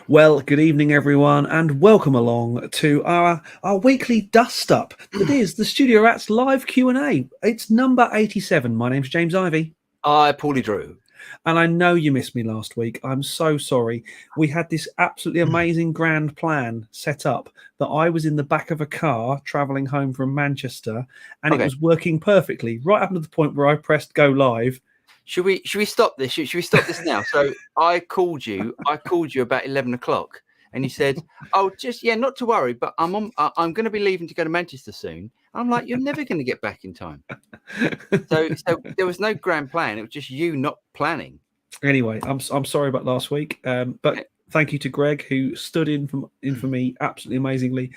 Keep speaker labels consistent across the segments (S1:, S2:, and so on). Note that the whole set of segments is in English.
S1: Well, good evening, everyone, and welcome along to our weekly dust up. That is the Studio Rats live Q&A. It's number 87. My name's James Ivy,
S2: Paulie Drew.
S1: and I know you missed me last week. I'm so sorry. We had this absolutely amazing grand plan set up that I was in the back of a car traveling home from Manchester, and it
S2: Okay.
S1: was working perfectly right up to the point where I pressed go live.
S2: Should we stop this? Should we stop this now? So I called you about 11 o'clock, and you said, "Oh, just not to worry, but I'm going to be leaving to go to Manchester soon." I'm like, "You're never going to get back in time." So there was no grand plan. It was just you not planning.
S1: Anyway, I'm sorry about last week, but thank you to Greg who stood in for me absolutely amazingly,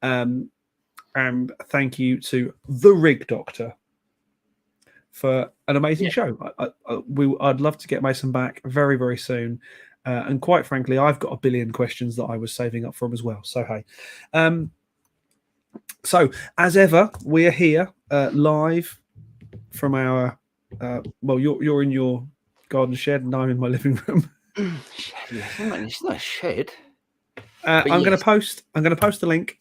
S1: and thank you to the Rig Doctor for an amazing show. I'd love to get Mason back very, very soon, and quite frankly, I've got a billion questions that I was saving up for him as well. So hey, so as ever, we are here live from our well, you're in your garden shed and I'm in my living room.
S2: It's not a shed.
S1: I'm going to post the link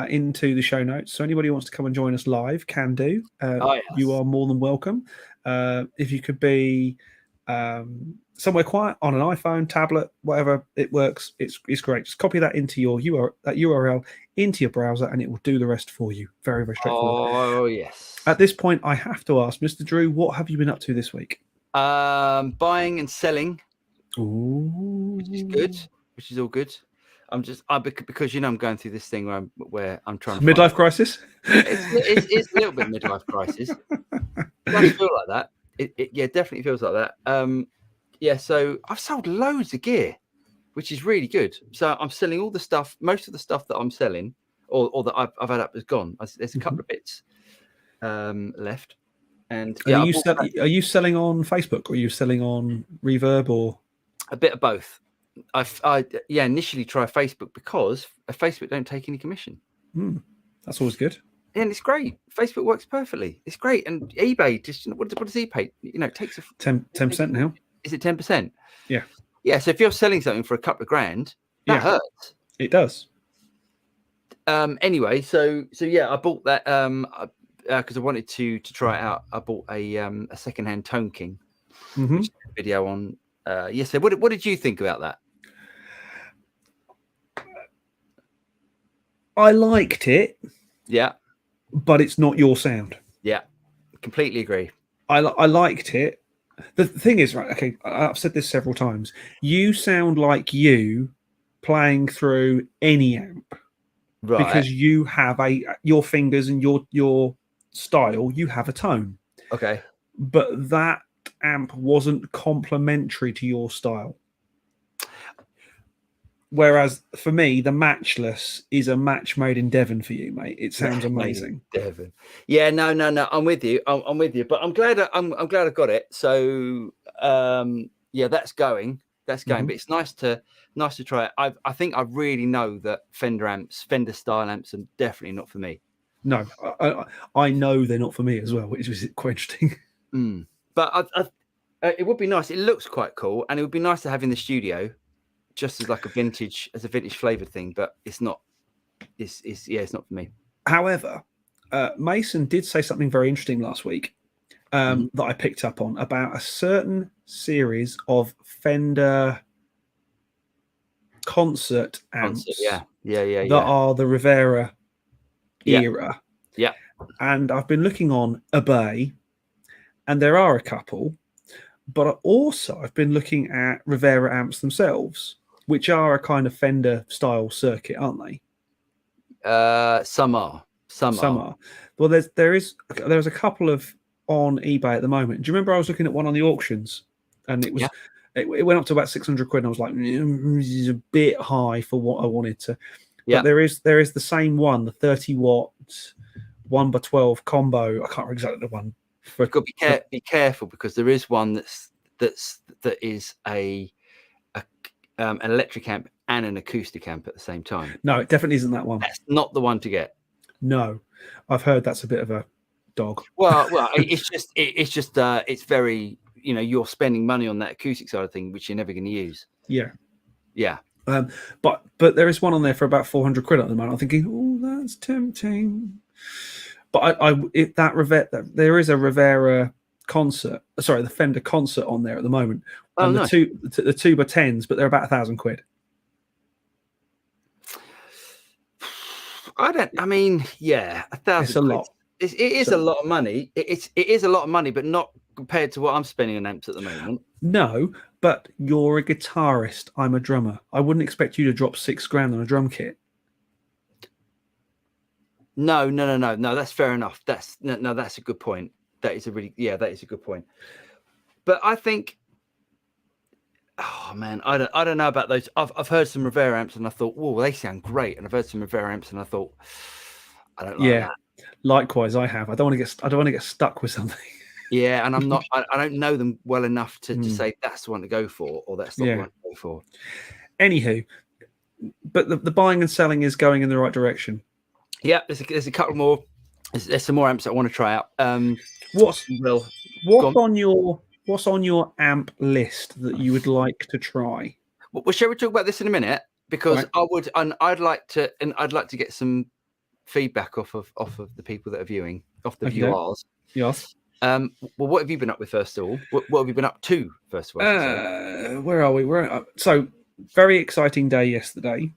S1: into the show notes, so anybody who wants to come and join us live can do.
S2: Yes.
S1: You are more than welcome. If you could be somewhere quiet on an iPhone, tablet, whatever, it works. It's great. Just copy that into your URL into your browser, and it will do the rest for you. Very, very straightforward.
S2: Oh yes.
S1: At this point, I have to ask, Mr. Drew, what have you been up to this week?
S2: Buying and selling.
S1: Ooh.
S2: Which is all good. Because I'm going through this thing where I'm trying to
S1: midlife crisis.
S2: It's a little bit midlife crisis. It does feel like that. It definitely feels like that. So I've sold loads of gear, which is really good. So I'm selling all the stuff. Most of the stuff that I'm selling, or that I've had up, is gone. There's a couple of bits left. And
S1: are you selling on Facebook, or are you selling on Reverb, or
S2: a bit of both? I initially try Facebook because Facebook don't take any commission.
S1: That's always good.
S2: And it's great. Facebook works perfectly. It's great. And eBay just what does eBay? It takes a
S1: 10% now.
S2: Is it 10%?
S1: Yeah.
S2: Yeah. So if you're selling something for a couple of grand, that hurts.
S1: It does.
S2: Anyway, so I bought that because I wanted to try it out. I bought a secondhand Tone King, which is a video on. So what did you think about that?
S1: I liked it.
S2: Yeah.
S1: But it's not your sound.
S2: Yeah. Completely agree.
S1: I liked it. The thing is, right, okay, I've said this several times. You sound like you playing through any amp. Right. Because you have your fingers and your style, you have a tone.
S2: Okay.
S1: But that amp wasn't complementary to your style. Whereas for me, the Matchless is a match made in Devon for you, mate. It sounds amazing.
S2: Devon. Yeah, no. I'm with you. I'm with you. But I'm glad I got it. So that's going. That's going. But it's nice to try it. I think I really know that Fender style amps are definitely not for me.
S1: No, I know they're not for me as well, which is quite interesting.
S2: But it would be nice. It looks quite cool, and it would be nice to have in the studio. Just as like a vintage flavored thing, but it's not. It's not for me.
S1: However, Mason did say something very interesting last week that I picked up on about a certain series of Fender concert amps.
S2: That
S1: are the Rivera era.
S2: Yeah.
S1: And I've been looking on eBay, and there are a couple, but also I've been looking at Rivera amps themselves, which are a kind of Fender style circuit, aren't they?
S2: Some are.
S1: Well, there's a couple of on eBay at the moment. Do you remember I was looking at one on the auctions, and it was it went up to about 600 quid, and I was like, this is a bit high for what I wanted to.
S2: Yeah.
S1: But there is the same one, the 30 watt 1x12 combo. I can't remember exactly the one.
S2: You've got to be careful, because there is one that is an electric amp and an acoustic amp at the same time.
S1: No, it definitely isn't that one.
S2: That's not the one to get.
S1: No, I've heard that's a bit of a dog.
S2: Well, it's very, you're spending money on that acoustic side of thing, which you're never going to use.
S1: Yeah. But there is one on there for about 400 quid at the moment. I'm thinking, oh, that's tempting. But there is a Rivera concert. Sorry, the Fender concert on there at the moment.
S2: Oh,
S1: And
S2: nice.
S1: the tuba 10s, but they're about 1,000 quid.
S2: I mean, yeah, 1,000.
S1: It's a lot.
S2: It is a lot of money. It is a lot of money, but not compared to what I'm spending on amps at the moment.
S1: No, but you're a guitarist. I'm a drummer. I wouldn't expect you to drop $6,000 on a drum kit.
S2: No. That's fair enough. That's a good point. That is a good point. But I think, oh man, I don't know about those. I've heard some Rivera amps and I thought, whoa, they sound great. And I've heard some Rivera amps and I thought, I don't like that.
S1: Likewise, I have. I don't want to get stuck with something.
S2: Yeah, and I'm not. I don't know them well enough to say that's the one to go for or that's not the one to go for.
S1: Anywho, but the buying and selling is going in the right direction.
S2: Yeah, there's a couple more. There's some more amps I want to try out.
S1: What's on your amp list that you would like to try?
S2: Well, shall we talk about this in a minute? Because I'd like to get some feedback off of the people that are viewing, off the viewers.
S1: Yes.
S2: Well, what have you been up with first of all? What have you been up to first of all?
S1: Where are we? So very exciting day yesterday.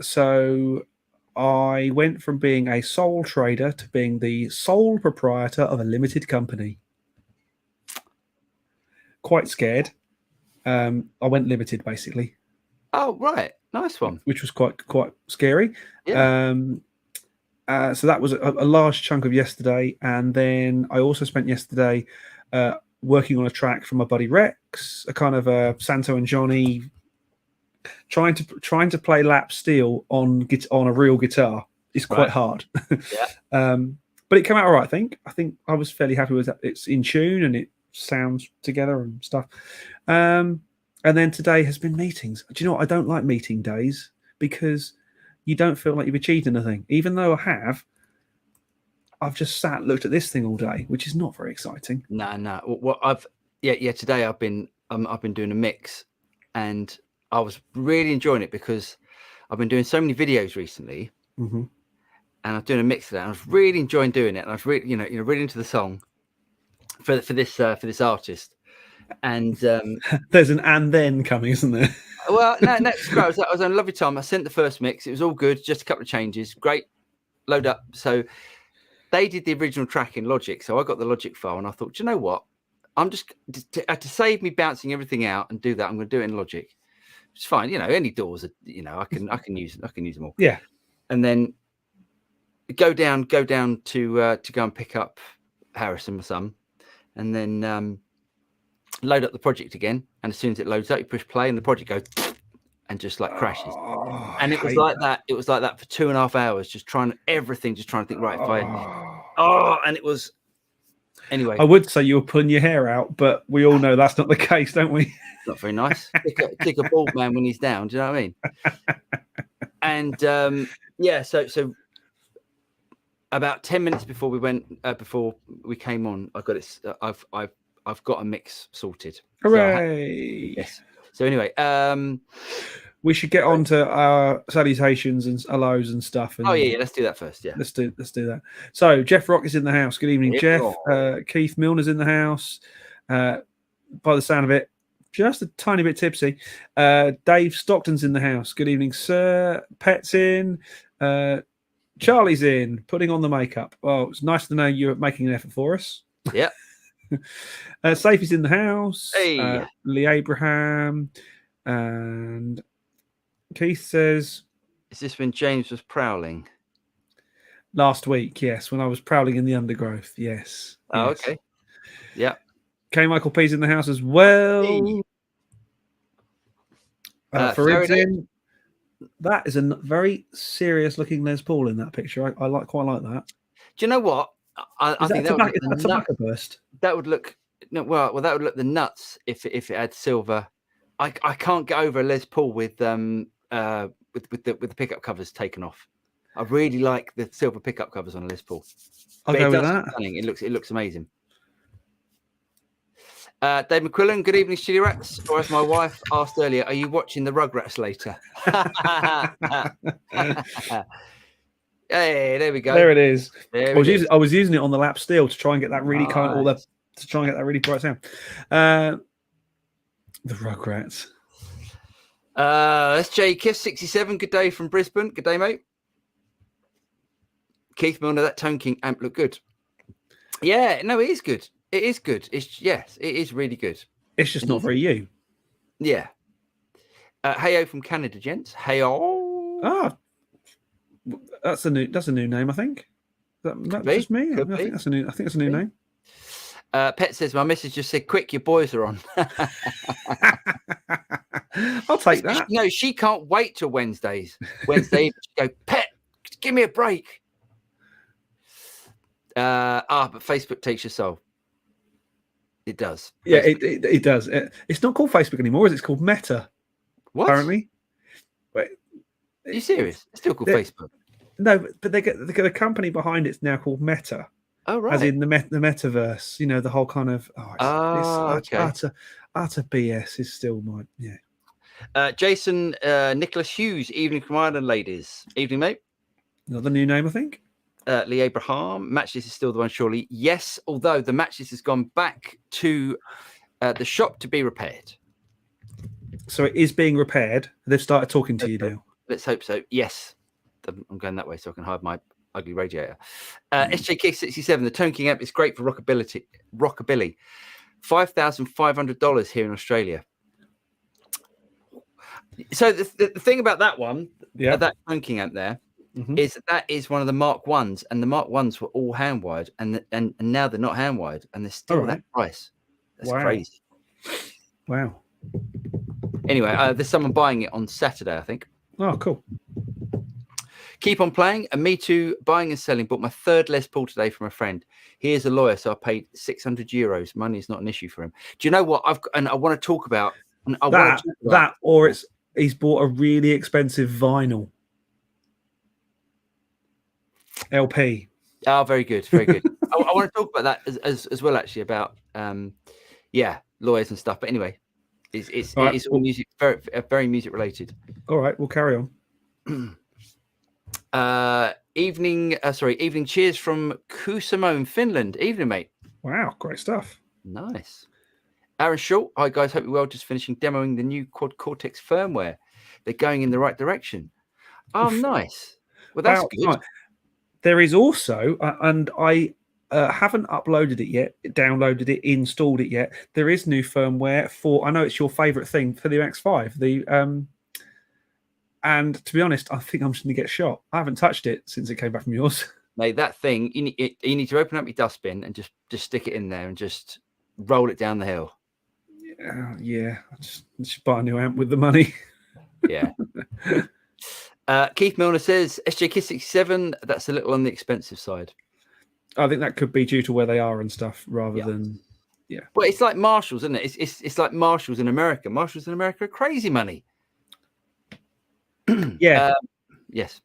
S1: So I went from being a sole trader to being the sole proprietor of a limited company. Quite scared. I went limited basically.
S2: Oh right, nice one.
S1: Which was quite scary.
S2: Yeah.
S1: So that was a large chunk of yesterday, and then I also spent yesterday working on a track from my buddy Rex, a kind of a Santo and Johnny, trying to play lap steel on a real guitar is quite hard.
S2: Yeah.
S1: But it came out all right. I think I was fairly happy with that. It's in tune and it sounds together and stuff. And then today has been meetings. Do you know what? I don't like meeting days because you don't feel like you've achieved anything. Even though I've just looked at this thing all day, which is not very exciting.
S2: No. Well, today I've been doing a mix, and I was really enjoying it because I've been doing so many videos recently, and I'm doing a mix of that. And I was really enjoying doing it, and I was really, really into the song for this artist. And
S1: there's an and then coming, isn't there?
S2: Well, no, it's great. I was on a lovely time. I sent the first mix. It was all good. Just a couple of changes. Great. Load up. So they did the original track in Logic. So I got the Logic file and I thought, do you know what? I'm just to save me bouncing everything out and do that. I'm going to do it in Logic. It's fine. Any doors, I can use them all.
S1: Yeah.
S2: And then go down to go and pick up Harrison, my son, and then load up the project again, and as soon as it loads up, you push play, and the project goes and just like crashes. And it was like that. It was like that for 2.5 hours, just trying to think. Right, and it was. Anyway,
S1: I would say you were pulling your hair out, but we all know that's not the case, don't we?
S2: Not very nice. Kick a bald man when he's down. Do you know what I mean? And so about 10 minutes before we came on, I got it. I've got a mix sorted.
S1: Hooray!
S2: Yes. So anyway,
S1: we should get on to our salutations and hellos and stuff. And,
S2: let's do that first. Yeah,
S1: let's do that. So Jeff Rock is in the house. Good evening, Jeff. Keith Milner's in the house. By the sound of it, just a tiny bit tipsy. Dave Stockton's in the house. Good evening, sir. Pet's in. Charlie's in, putting on the makeup. Well, it's nice to know you're making an effort for us.
S2: Yeah.
S1: Safi's in the house.
S2: Hey.
S1: Lee Abraham. And Keith says,
S2: is this when James was prowling?
S1: Last week, yes. When I was prowling in the undergrowth, yes.
S2: Oh, okay. Yeah.
S1: K. Michael P's in the house as well.
S2: Hey.
S1: Farid's in. That is a very serious looking Les Paul in that picture. I quite like that.
S2: Do you know what? I think that would look
S1: tobacco burst.
S2: That would look that would look the nuts if it had silver. I can't get over a Les Paul with the pickup covers taken off. I really like the silver pickup covers on a Les Paul.
S1: I'll go with that.
S2: It looks amazing. Dave McQuillan, good evening, Studio Rats. Or as my wife asked earlier, are you watching the Rugrats later? Hey, there we go.
S1: There it is.
S2: There
S1: I was using it on the lap steel to try and get that really
S2: Nice.
S1: to try and get that really bright sound. The Rugrats.
S2: That's Jay Kiss 67. Good day from Brisbane. Good day, mate. Keith Milner, that Tone King amp looked good. Yeah, no, it is good. It is good. It is really good.
S1: It's just not very you.
S2: Yeah. Heyo from Canada, gents. Heyo.
S1: Ah, that's a new name, I think. That's just me. I think that's a new name.
S2: Pet says my missus just said, "Quick, your boys are on."
S1: I'll take that.
S2: No, she can't wait till Wednesdays. Wednesday, she go, Pet, give me a break. But Facebook takes your soul. It does.
S1: Yeah, it does. It's not called Facebook anymore, is it? It's called Meta.
S2: What?
S1: Apparently.
S2: Wait, are you serious? It's still called Facebook.
S1: No, but they get a company behind it's now called Meta.
S2: Oh, right.
S1: As in the metaverse, you know, the whole kind of
S2: okay.
S1: utter BS is still
S2: Jason Nicholas Hughes, evening from Ireland, ladies. Evening, mate.
S1: Another new name, I think.
S2: Lee Abraham, Matchless is still the one, surely. Yes, although the Matchless has gone back to the shop to be repaired.
S1: So it is being repaired. They've started talking to you now.
S2: Let's hope so. Yes. I'm going that way so I can hide my ugly radiator. SJK 67, the Tone King amp is great for rockabilly. $5,500 here in Australia. So the thing about that one, that Tone King amp there, is that is one of the Mark Ones, and the Mark Ones were all hand wired, and now they're not hand wired, and they're still that price. That's crazy.
S1: Wow.
S2: Anyway, there's someone buying it on Saturday, I think.
S1: Oh, cool.
S2: Keep on playing, and me too. Buying and selling. Bought my third Les Paul today from a friend. He is a lawyer, so I paid €600. Money is not an issue for him. Do you know what I want to talk about?
S1: Or he's bought a really expensive vinyl LP.
S2: Oh, very good, very good. I want to talk about that as well, actually, about lawyers and stuff. But anyway, it's all music, very, very music related.
S1: All right, we'll carry on.
S2: Evening cheers from Kuusamo in Finland. Evening, mate.
S1: Wow, great stuff.
S2: Nice. Aaron Short, hi guys, hope you're well. Just finishing demoing the new Quad Cortex firmware. They're going in the right direction. Oh, nice. Well, that's good.
S1: Right. There is also, and I haven't uploaded it yet, downloaded it, installed it yet. There is new firmware for, I know it's your favorite thing, for the X5. And to be honest, I think I'm just going to get shot. I haven't touched it since it came back from yours.
S2: Mate, that thing, you need to open up your dustbin and just stick it in there and just roll it down the hill.
S1: Yeah. I just buy a new amp with the money.
S2: Yeah. Keith Milner says, SJK 67, that's a little on the expensive side.
S1: I think that could be due to where they are and stuff rather than,
S2: Well, it's like Marshalls, isn't it? It's like Marshalls in America. Marshalls in America are crazy money.
S1: Yeah.
S2: Yes.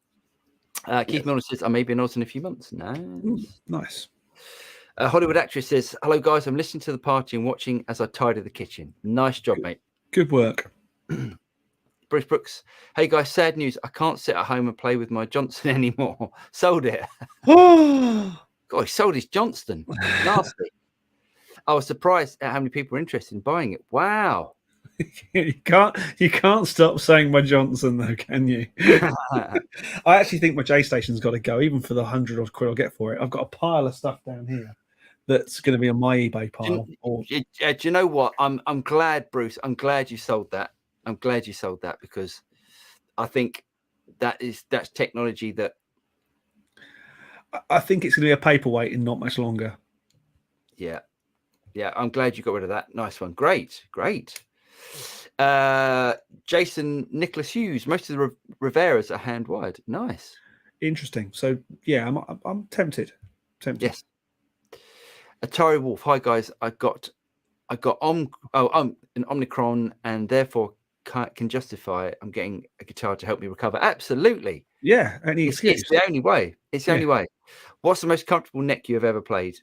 S2: Keith Milner says, I may be an Oz in a few months.
S1: Nice.
S2: Hollywood actress says, hello, guys. I'm listening to the party and watching as I tidy the kitchen. Nice job, mate.
S1: Good work.
S2: Bruce Brooks, hey, guys, sad news. I can't sit at home and play with my Johnson anymore. Sold it. God, he sold his Johnston. Nasty. I was surprised at how many people were interested in buying it. Wow.
S1: You can't stop saying my Johnson though, can you? I actually think my J Station's got to go, even for the 100 odd quid I'll get for it. I've got a pile of stuff down here that's going to be on my eBay pile.
S2: Do you know what? I'm glad, Bruce. I'm glad you sold that. I'm glad you sold that, because I think that's technology that
S1: I think it's going to be a paperweight in not much longer.
S2: Yeah. I'm glad you got rid of that. Nice one. Great. Jason Nicholas Hughes. Most of the Riveras are hand wired. Nice.
S1: Interesting. So yeah, I'm tempted.
S2: Yes. Atari Wolf. Hi guys. I got an Omnicron, and therefore can justify I'm getting a guitar to help me recover. Absolutely.
S1: Yeah. Any excuse.
S2: It's the only way. It's the only way. What's the most comfortable neck you have ever played?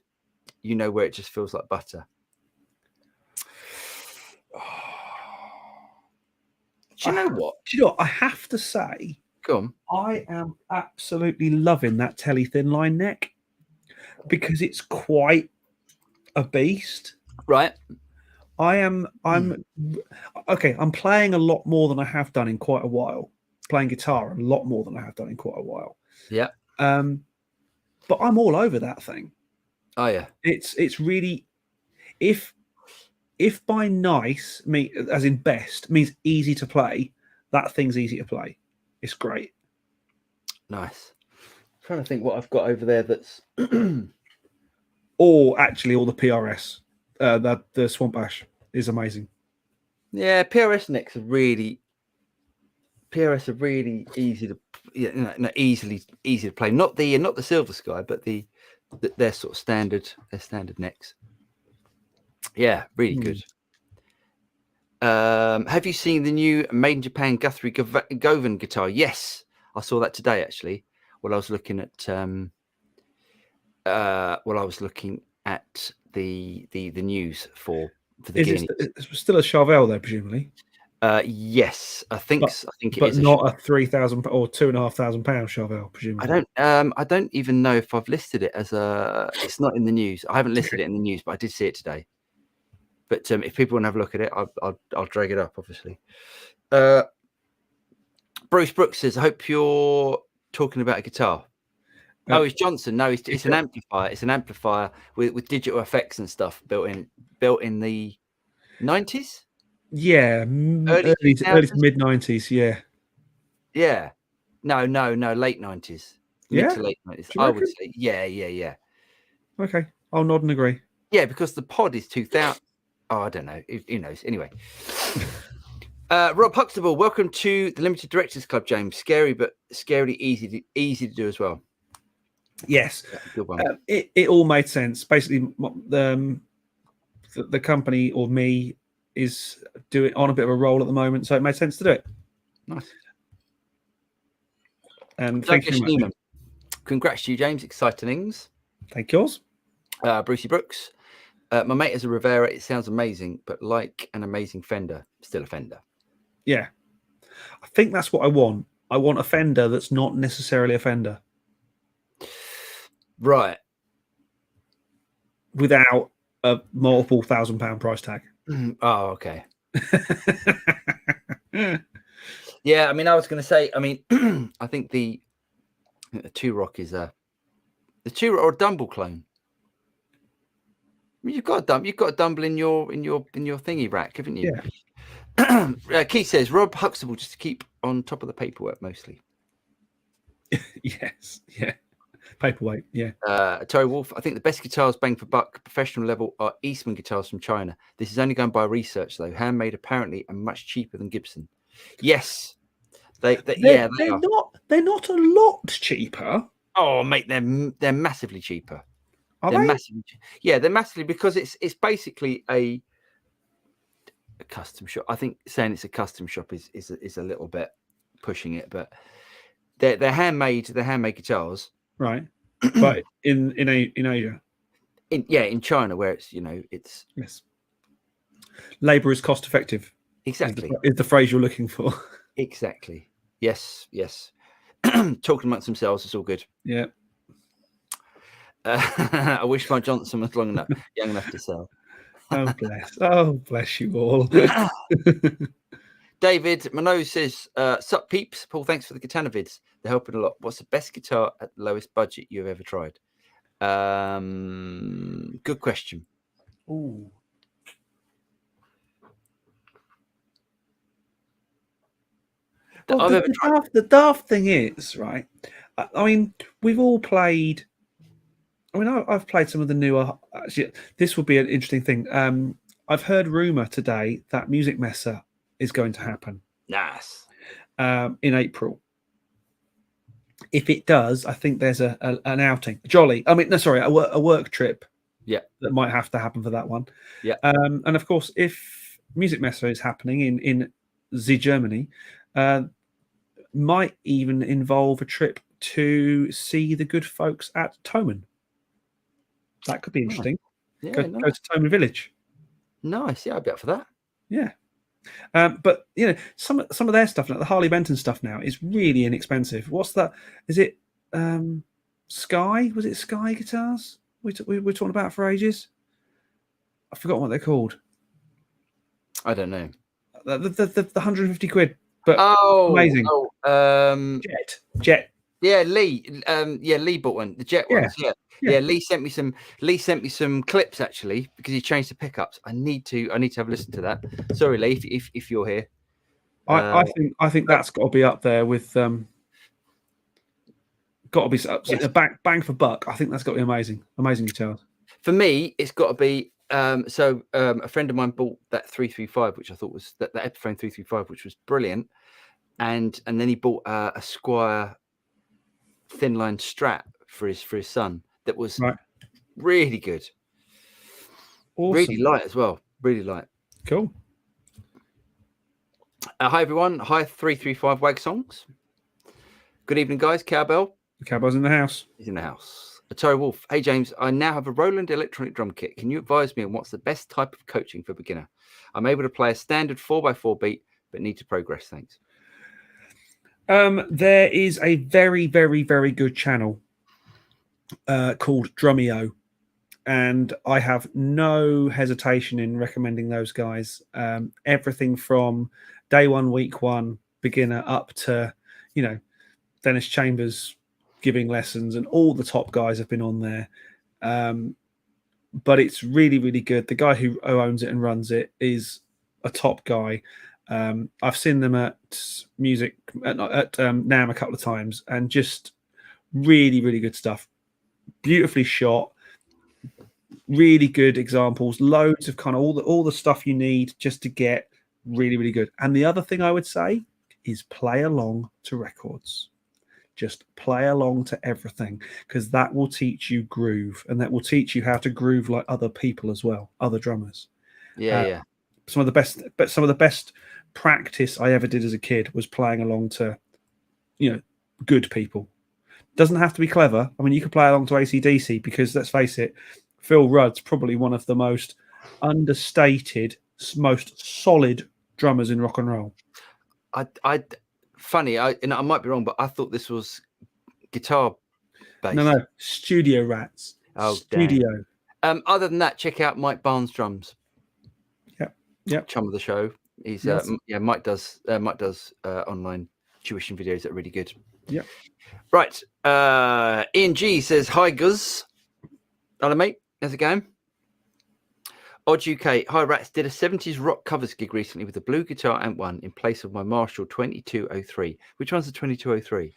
S2: You know, where it just feels like butter. Do you know what?
S1: Do you know what? I have to say,
S2: Go on.
S1: I am absolutely loving that Tele thin line neck because it's quite a beast.
S2: Right.
S1: I'm okay. I'm playing a lot more than I have done in quite a while. Playing guitar a lot more than I have done in quite a while.
S2: Yeah.
S1: But I'm all over that thing.
S2: Oh yeah.
S1: It's really if by nice as in best means easy to play, that thing's easy to play. It's great.
S2: Nice. I'm trying to think what I've got over there that's
S1: Or actually all the PRS. The Swamp Ash is amazing.
S2: Yeah, PRS necks are really easy to easy to play. Not the Silver Sky, but their sort of standard necks. Yeah, really good. Have you seen the new Made in Japan Guthrie Govan guitar? Yes, I saw that today actually. While I was looking at the news for the Guineas.
S1: It's still a Charvel there, presumably.
S2: Yes, I think it
S1: but
S2: is,
S1: not a £3,000 or £2,500 Charvel, presumably.
S2: I don't even know if I've listed it as a. It's not in the news. I haven't listed it in the news, but I did see it today. But if people want to have a look at it, I'll drag it up, obviously. Bruce Brooks says, I hope you're talking about a guitar. It's Johnson. No, it's an amplifier. It's an amplifier with digital effects and stuff built in the 90s.
S1: Yeah, early to mid 90s. Yeah.
S2: Yeah. No, late 90s. Mid to late 90s. I would say. Yeah.
S1: Okay, I'll nod and agree.
S2: Yeah, because the pod is 2000. Oh, I don't know. Who knows? Anyway. Rob Huxtable, welcome to the Limited Directors Club, James. Scary, but scarily easy to do as well.
S1: Yes,
S2: good one.
S1: It all made sense. Basically, the company or me is doing on a bit of a roll at the moment, so it made sense to do it.
S2: Nice.
S1: And thank you very much.
S2: Congrats to you, James. Excitings.
S1: Thank yours.
S2: Brucey Brooks. My mate has a Rivera. It sounds amazing, but like an amazing Fender, still a Fender.
S1: Yeah. I think that's what I want. I want a Fender that's not necessarily a Fender.
S2: Right.
S1: Without a multiple £1,000 price tag.
S2: Oh, okay. Yeah, I mean, I was going to say, I think the Two Rock is the Two Rock or a Dumble clone. I mean, you've got a Dumble in your thingy rack, haven't you?
S1: Yeah.
S2: Keith says Rob Huxtable just to keep on top of the paperwork mostly.
S1: Yes. Yeah. Paperweight. Yeah.
S2: Terry Wolf. I think the best guitars bang for buck professional level are Eastman guitars from China. This is only going by research though. Handmade apparently and much cheaper than Gibson. Yes. They're
S1: not a lot cheaper.
S2: Oh, mate, they're massively cheaper.
S1: They're
S2: massively, they're massively because it's basically a custom shop. I think saying it's a custom shop is a little bit pushing it, but they're handmade. They're handmade guitars,
S1: right? But in Asia,
S2: in China, where it's it's
S1: yes, labor is cost effective.
S2: Exactly,
S1: is the phrase you're looking for.
S2: Exactly. Yes. Talking amongst themselves, it's all good.
S1: Yeah.
S2: I wish my Johnson was young enough to sell.
S1: Oh bless you all.
S2: David Mano says, sup peeps. Paul, thanks for the Katana vids. They're helping a lot. What's the best guitar at the lowest budget you've ever tried? Good question.
S1: Ooh. Well, the daft thing is, right? I mean, we've all played. I mean, I've played some of the newer. Actually, this would be an interesting thing. I've heard rumor today that Music Messer is going to happen.
S2: Nice.
S1: In April. If it does, I think there's an outing. Jolly. I mean, no, sorry, a work trip.
S2: Yeah.
S1: That might have to happen for that one.
S2: Yeah.
S1: And of course, if Music Messer is happening in Germany, might even involve a trip to see the good folks at Toman. That could be interesting.
S2: Yeah,
S1: go to Toman Village.
S2: Nice. Yeah, I'd be up for that.
S1: Yeah. But some of their stuff, like the Harley Benton stuff now, is really inexpensive. What's that? Is it Sky? Was it Sky guitars we were talking about for ages? I forgot what they're called.
S2: I don't know.
S1: The 150 quid, but amazing. Jet.
S2: Yeah, Lee. Lee bought one. The Jet ones. Yeah. Lee sent me some clips actually because he changed the pickups. I need to have a listen to that. Sorry, Lee, if you're here.
S1: I think that's got to be up there with got to be a bang for buck. I think that's got to be amazing guitars.
S2: For me, it's got to be. A friend of mine bought that 335, which I thought was that Epiphone 335, which was brilliant, and then he bought a Squire thin line Strat for his son that was really good. Awesome. Really light as well. Really light.
S1: Cool.
S2: Hi everyone. Hi 335 Wag Songs. Good evening, guys. Cowbell.
S1: The cowbell's in the house.
S2: He's in the house. Atari Wolf. Hey James, I now have a Roland electronic drum kit. Can you advise me on what's the best type of coaching for beginner? I'm able to play a standard 4x4 beat, but need to progress. Thanks.
S1: There is a very, very, very good channel called Drumeo, and I have no hesitation in recommending those guys. Everything from day one, week one, beginner, up to Dennis Chambers giving lessons, and all the top guys have been on there. But it's really, really good. The guy who owns it and runs it is a top guy. I've seen them at music at NAMM a couple of times, and just really, really good stuff. Beautifully shot, really good examples, loads of kind of all the stuff you need just to get really, really good. And the other thing I would say is play along to records. Just play along to everything, because that will teach you groove, and that will teach you how to groove like other people as well, other drummers.
S2: Yeah.
S1: Some of the best practice I ever did as a kid was playing along to, good people. Doesn't have to be clever. I mean, you can play along to AC/DC, because let's face it, Phil Rudd's probably one of the most understated, most solid drummers in rock and roll.
S2: Funny, I might be wrong, but I thought this was guitar based.
S1: No, Studio Rats.
S2: Oh,
S1: Studio.
S2: Damn. Other than that, check out Mike Barnes drums.
S1: Yeah.
S2: Chum of the show. He's Mike does online tuition videos that are really good.
S1: Yeah.
S2: Right. Ian G says, hi Guz. Hello mate. How's it going? Odd UK. Hi Rats. Did a 70s rock covers gig recently with a blue guitar amp one in place of my Marshall 2203. Which one's the 2203?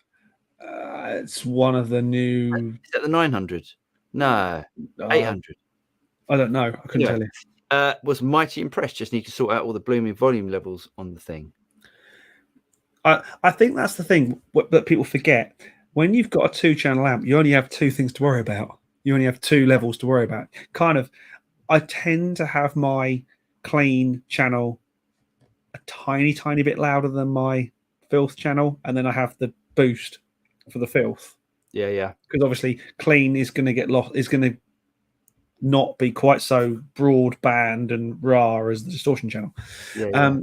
S1: It's one of the new.
S2: Is that the 900? No, 800.
S1: I don't know. I couldn't tell you.
S2: Was mighty impressed. Just need to sort out all the blooming volume levels on the thing.
S1: I think that's the thing that people forget. When you've got a 2-channel amp, you only have 2 things to worry about. You only have 2 levels to worry about. Kind of. I tend to have my clean channel a tiny, tiny bit louder than my filth channel, and then I have the boost for the filth.
S2: Yeah.
S1: Because obviously, clean is going to get lost. Is going to not be quite so broadband and raw as the distortion channel.
S2: Yeah.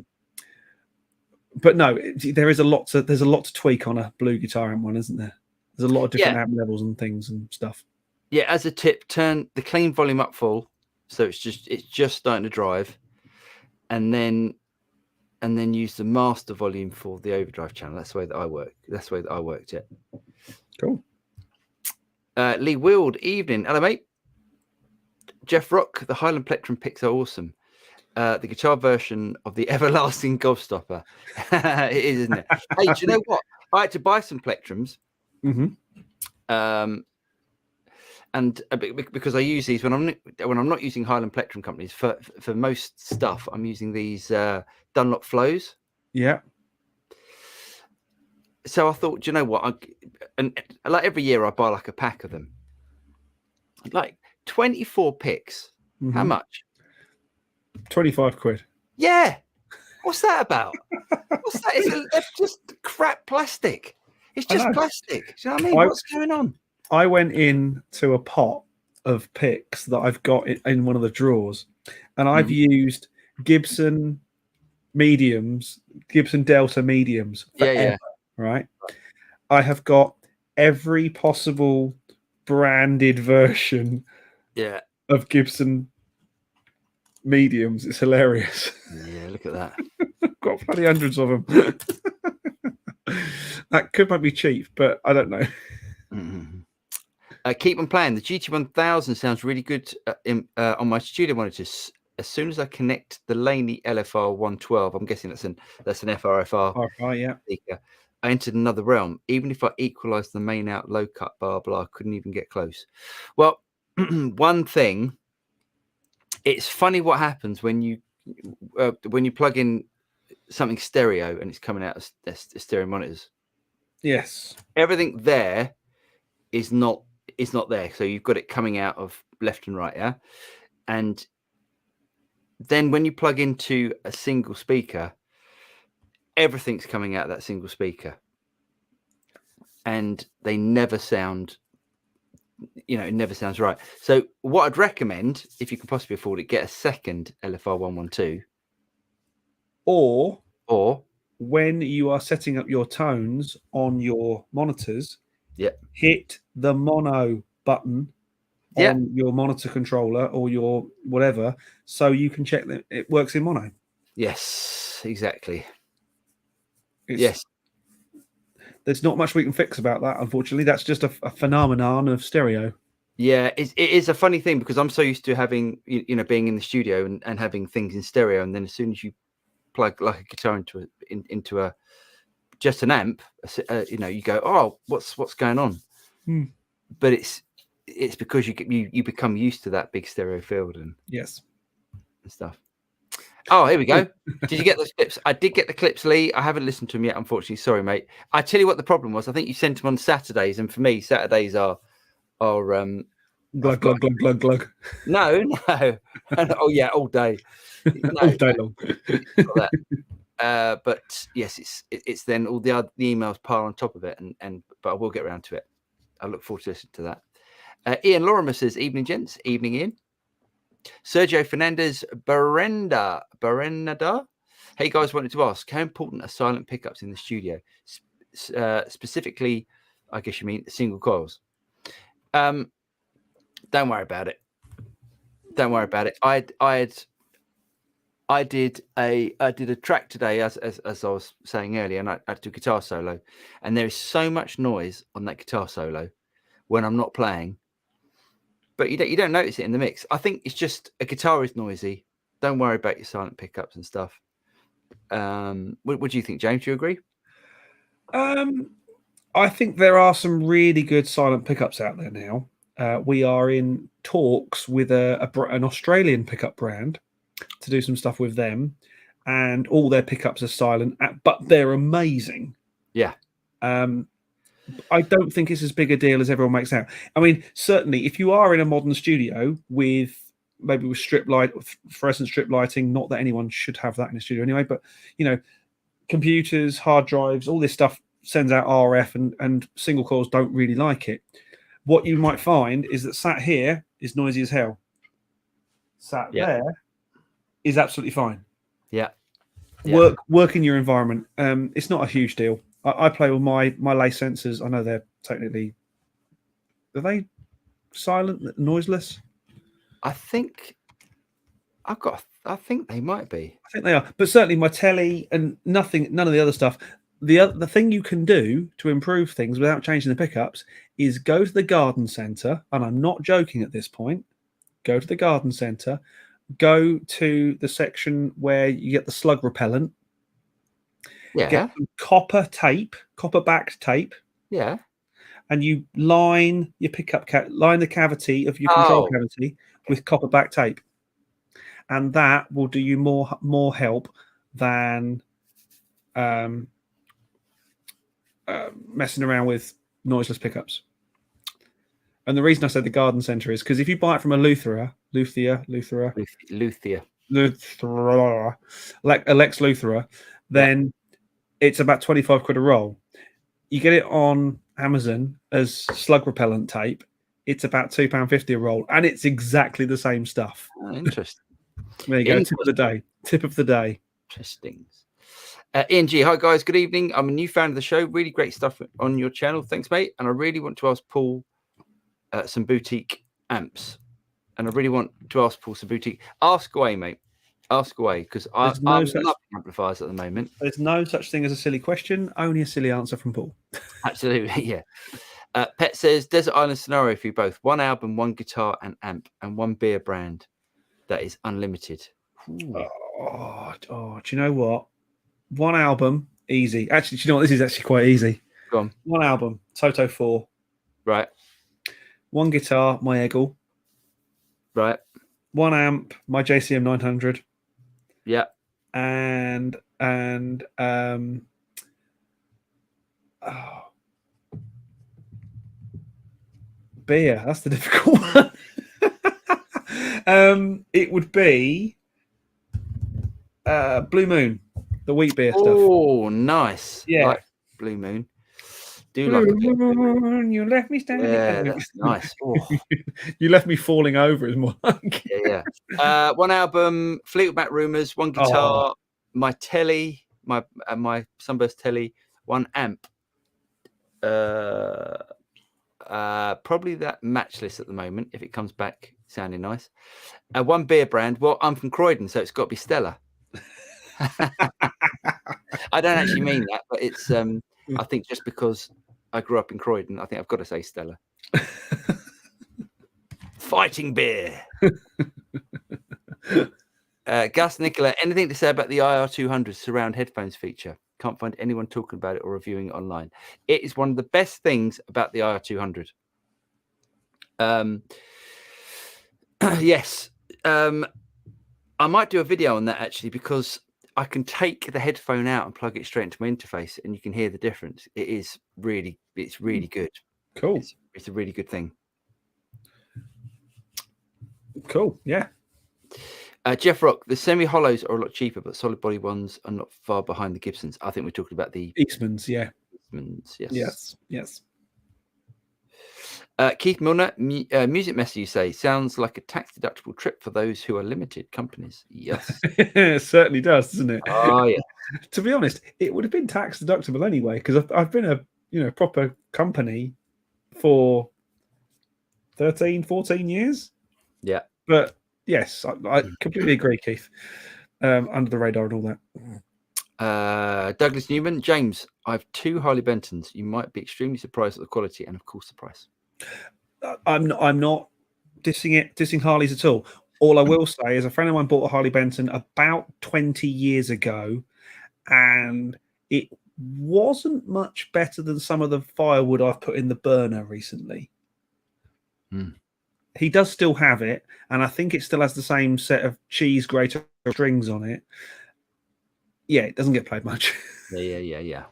S1: But no, there's a lot to tweak on a blue guitar amp one, isn't there? There's a lot of different amp levels and things and stuff.
S2: Yeah, as a tip, turn the clean volume up full. So it's just starting to drive, and then use the master volume for the overdrive channel. That's the way that I work. That's the way that I worked it.
S1: Cool.
S2: Lee Wild, evening. Hello, mate. Jeff Rock, the Highland Plectrum picks are awesome. The guitar version of the everlasting Gobstopper. It is, isn't it? Hey, do you know what? I had to buy some Plectrums.
S1: Mm-hmm.
S2: And because I use these when I'm not using Highland Plectrum companies for most stuff, I'm using these Dunlop Flows.
S1: Yeah.
S2: So I thought, do you know what? And like every year I buy like a pack of them. Like 24 picks. Mm-hmm. How much?
S1: 25 quid.
S2: Yeah. What's that about? What's that? It's just crap plastic. It's just plastic. Do you know what I mean? What's going on?
S1: I went into a pot of picks that I've got in one of the drawers, and I've used Gibson mediums, Gibson Delta mediums forever, right? I have got every possible branded version of Gibson mediums. It's hilarious.
S2: Yeah, look at that.
S1: I've got bloody hundreds of them. That could might be cheap, but I don't know.
S2: Keep on playing. The GT1000 sounds really good on my studio monitors. As soon as I connect the Laney LFR 112, I'm guessing that's an FRFR speaker, I entered another realm. Even if I equalized the main out low cut, blah blah, I couldn't even get close. Well, one thing, it's funny what happens when you plug in something stereo and it's coming out of stereo monitors.
S1: Yes,
S2: everything there is not there. So you've got it coming out of left and right, and then when you plug into a single speaker, everything's coming out of that single speaker, and they never sound, it never sounds right. So what I'd recommend, if you can possibly afford it, get a second LFR 112, or
S1: when you are setting up your tones on your monitors, hit the mono button on your monitor controller or your whatever, so you can check that it works in mono.
S2: Yes, exactly.
S1: There's not much we can fix about that, unfortunately. That's just a phenomenon of stereo.
S2: Yeah, it is a funny thing, because I'm so used to having, being in the studio and having things in stereo, and then as soon as you plug like a guitar into a just an amp, you go, oh, what's going on? But it's because you become used to that big stereo field and stuff. Oh, here we go. Did you get those clips? I did get the clips, Lee. I haven't listened to them yet, unfortunately. Sorry, mate. I tell you what the problem was. I think you sent them on Saturdays, and for me, Saturdays are
S1: glug glug glug glug glug.
S2: No. Oh yeah, all day.
S1: All day long.
S2: But yes, it's then all the emails pile on top of it, but I will get around to it. I look forward to listening to that. Ian Lorimer says, "Evening, gents. Evening, Ian." Sergio Fernandez Barenda. Hey guys, wanted to ask, how important are silent pickups in the studio? Specifically, I guess you mean single coils. Don't worry about it. I did a track today, as I was saying earlier, and I had to do a guitar solo, and there is so much noise on that guitar solo when I'm not playing, but you don't notice it in the mix. I think it's just a guitar is noisy. Don't worry about your silent pickups and stuff. What do you think, James? Do you agree?
S1: I think there are some really good silent pickups out there now. We are in talks with an Australian pickup brand to do some stuff with them, and all their pickups are silent, but they're amazing. I don't think it's as big a deal as everyone makes out. I mean, certainly if you are in a modern studio with fluorescent strip lighting, not that anyone should have that in a studio anyway, but computers, hard drives, all this stuff sends out RF, and single coils don't really like it. What you might find is that sat here is noisy as hell. Sat there is absolutely fine. Work in your environment. It's not a huge deal. I play with my lace sensors. I know they're technically, are they silent, noiseless? I think
S2: they might be.
S1: I think they are, but certainly my telly and none of the other stuff. The thing you can do to improve things without changing the pickups is go to the garden center, and I'm not joking at this point. Go to the garden center, go to the section where you get the slug repellent. Get some copper backed tape. And you line your pickup line the cavity of your control cavity with copper backed tape, and that will do you more help than messing around with noiseless pickups. And the reason I said the garden center is because if you buy it from a Luthier, Lex Luthier, then it's about 25 quid a roll. You get it on Amazon as slug repellent tape, it's about £2.50 a roll, and it's exactly the same stuff.
S2: Interesting.
S1: There you go. Tip of the day.
S2: Interesting. Ian G, hi guys, good evening. I'm a new fan of the show. Really great stuff on your channel. Thanks, mate. And I really want to ask Paul some boutique amps. And I really want to ask Paul some boutique. Ask away, mate. Ask away, because I'm loving amplifiers at the moment.
S1: There's no such thing as a silly question, only a silly answer from Paul.
S2: Absolutely, yeah. Pet says, Desert Island scenario for you both. 1 album, 1 guitar and amp, and 1 beer brand that is unlimited.
S1: Oh, do you know what? 1 album, easy. Actually, do you know what? This is actually quite easy.
S2: Go on.
S1: 1 album, Toto 4.
S2: Right.
S1: 1 guitar, my Eggle.
S2: Right.
S1: 1 amp, my JCM 900.
S2: Yeah.
S1: And beer. That's the difficult one. It would be Blue Moon, the wheat beer stuff.
S2: Oh, nice.
S1: Yeah.
S2: Like Blue Moon. Do
S1: Blue
S2: like a bit.
S1: Moon, you left me standing.
S2: Yeah, that's nice. Oh.
S1: You left me falling over is more like.
S2: Yeah. 1 album, Fleetwood Mac Rumours, 1 guitar, my telly, my Sunburst telly, 1 amp. Probably that Matchless at the moment, if it comes back sounding nice. 1 beer brand. Well, I'm from Croydon, so it's got to be Stella. I don't actually mean that, but it's I think just because I grew up in Croydon, I think I've got to say Stella. Fighting beer. Gus Nicola, anything to say about the IR200 surround headphones feature? Can't find anyone talking about it or reviewing it online. It is one of the best things about the IR200. Yes. I might do a video on that actually, because I can take the headphone out and plug it straight into my interface and you can hear the difference. It's really good.
S1: Cool.
S2: It's a really good thing.
S1: Cool. Yeah.
S2: Jeff Rock, the semi-hollows are a lot cheaper, but solid body ones are not far behind the Gibsons. I think we're talking about the
S1: Eastmans, yeah.
S2: Eastmans, yes.
S1: Yes.
S2: Keith Milner, music message you say, sounds like a tax-deductible trip for those who are limited companies. Yes.
S1: It certainly does, doesn't it?
S2: Oh, yeah.
S1: To be honest, it would have been tax-deductible anyway, because I've been a proper company for 13, 14 years.
S2: Yeah.
S1: But yes, I completely agree, Keith. Under the radar and all
S2: that. Douglas Newman, James, I have 2 Harley Bentons. You might be extremely surprised at the quality and, of course, the price.
S1: I'm not dissing Harleys at all. All I will say is a friend of mine bought a Harley Benton about 20 years ago, and it wasn't much better than some of the firewood I've put in the burner recently. He does still have it, and I think it still has the same set of cheese grater strings on it. Yeah, it doesn't get played much.
S2: Yeah.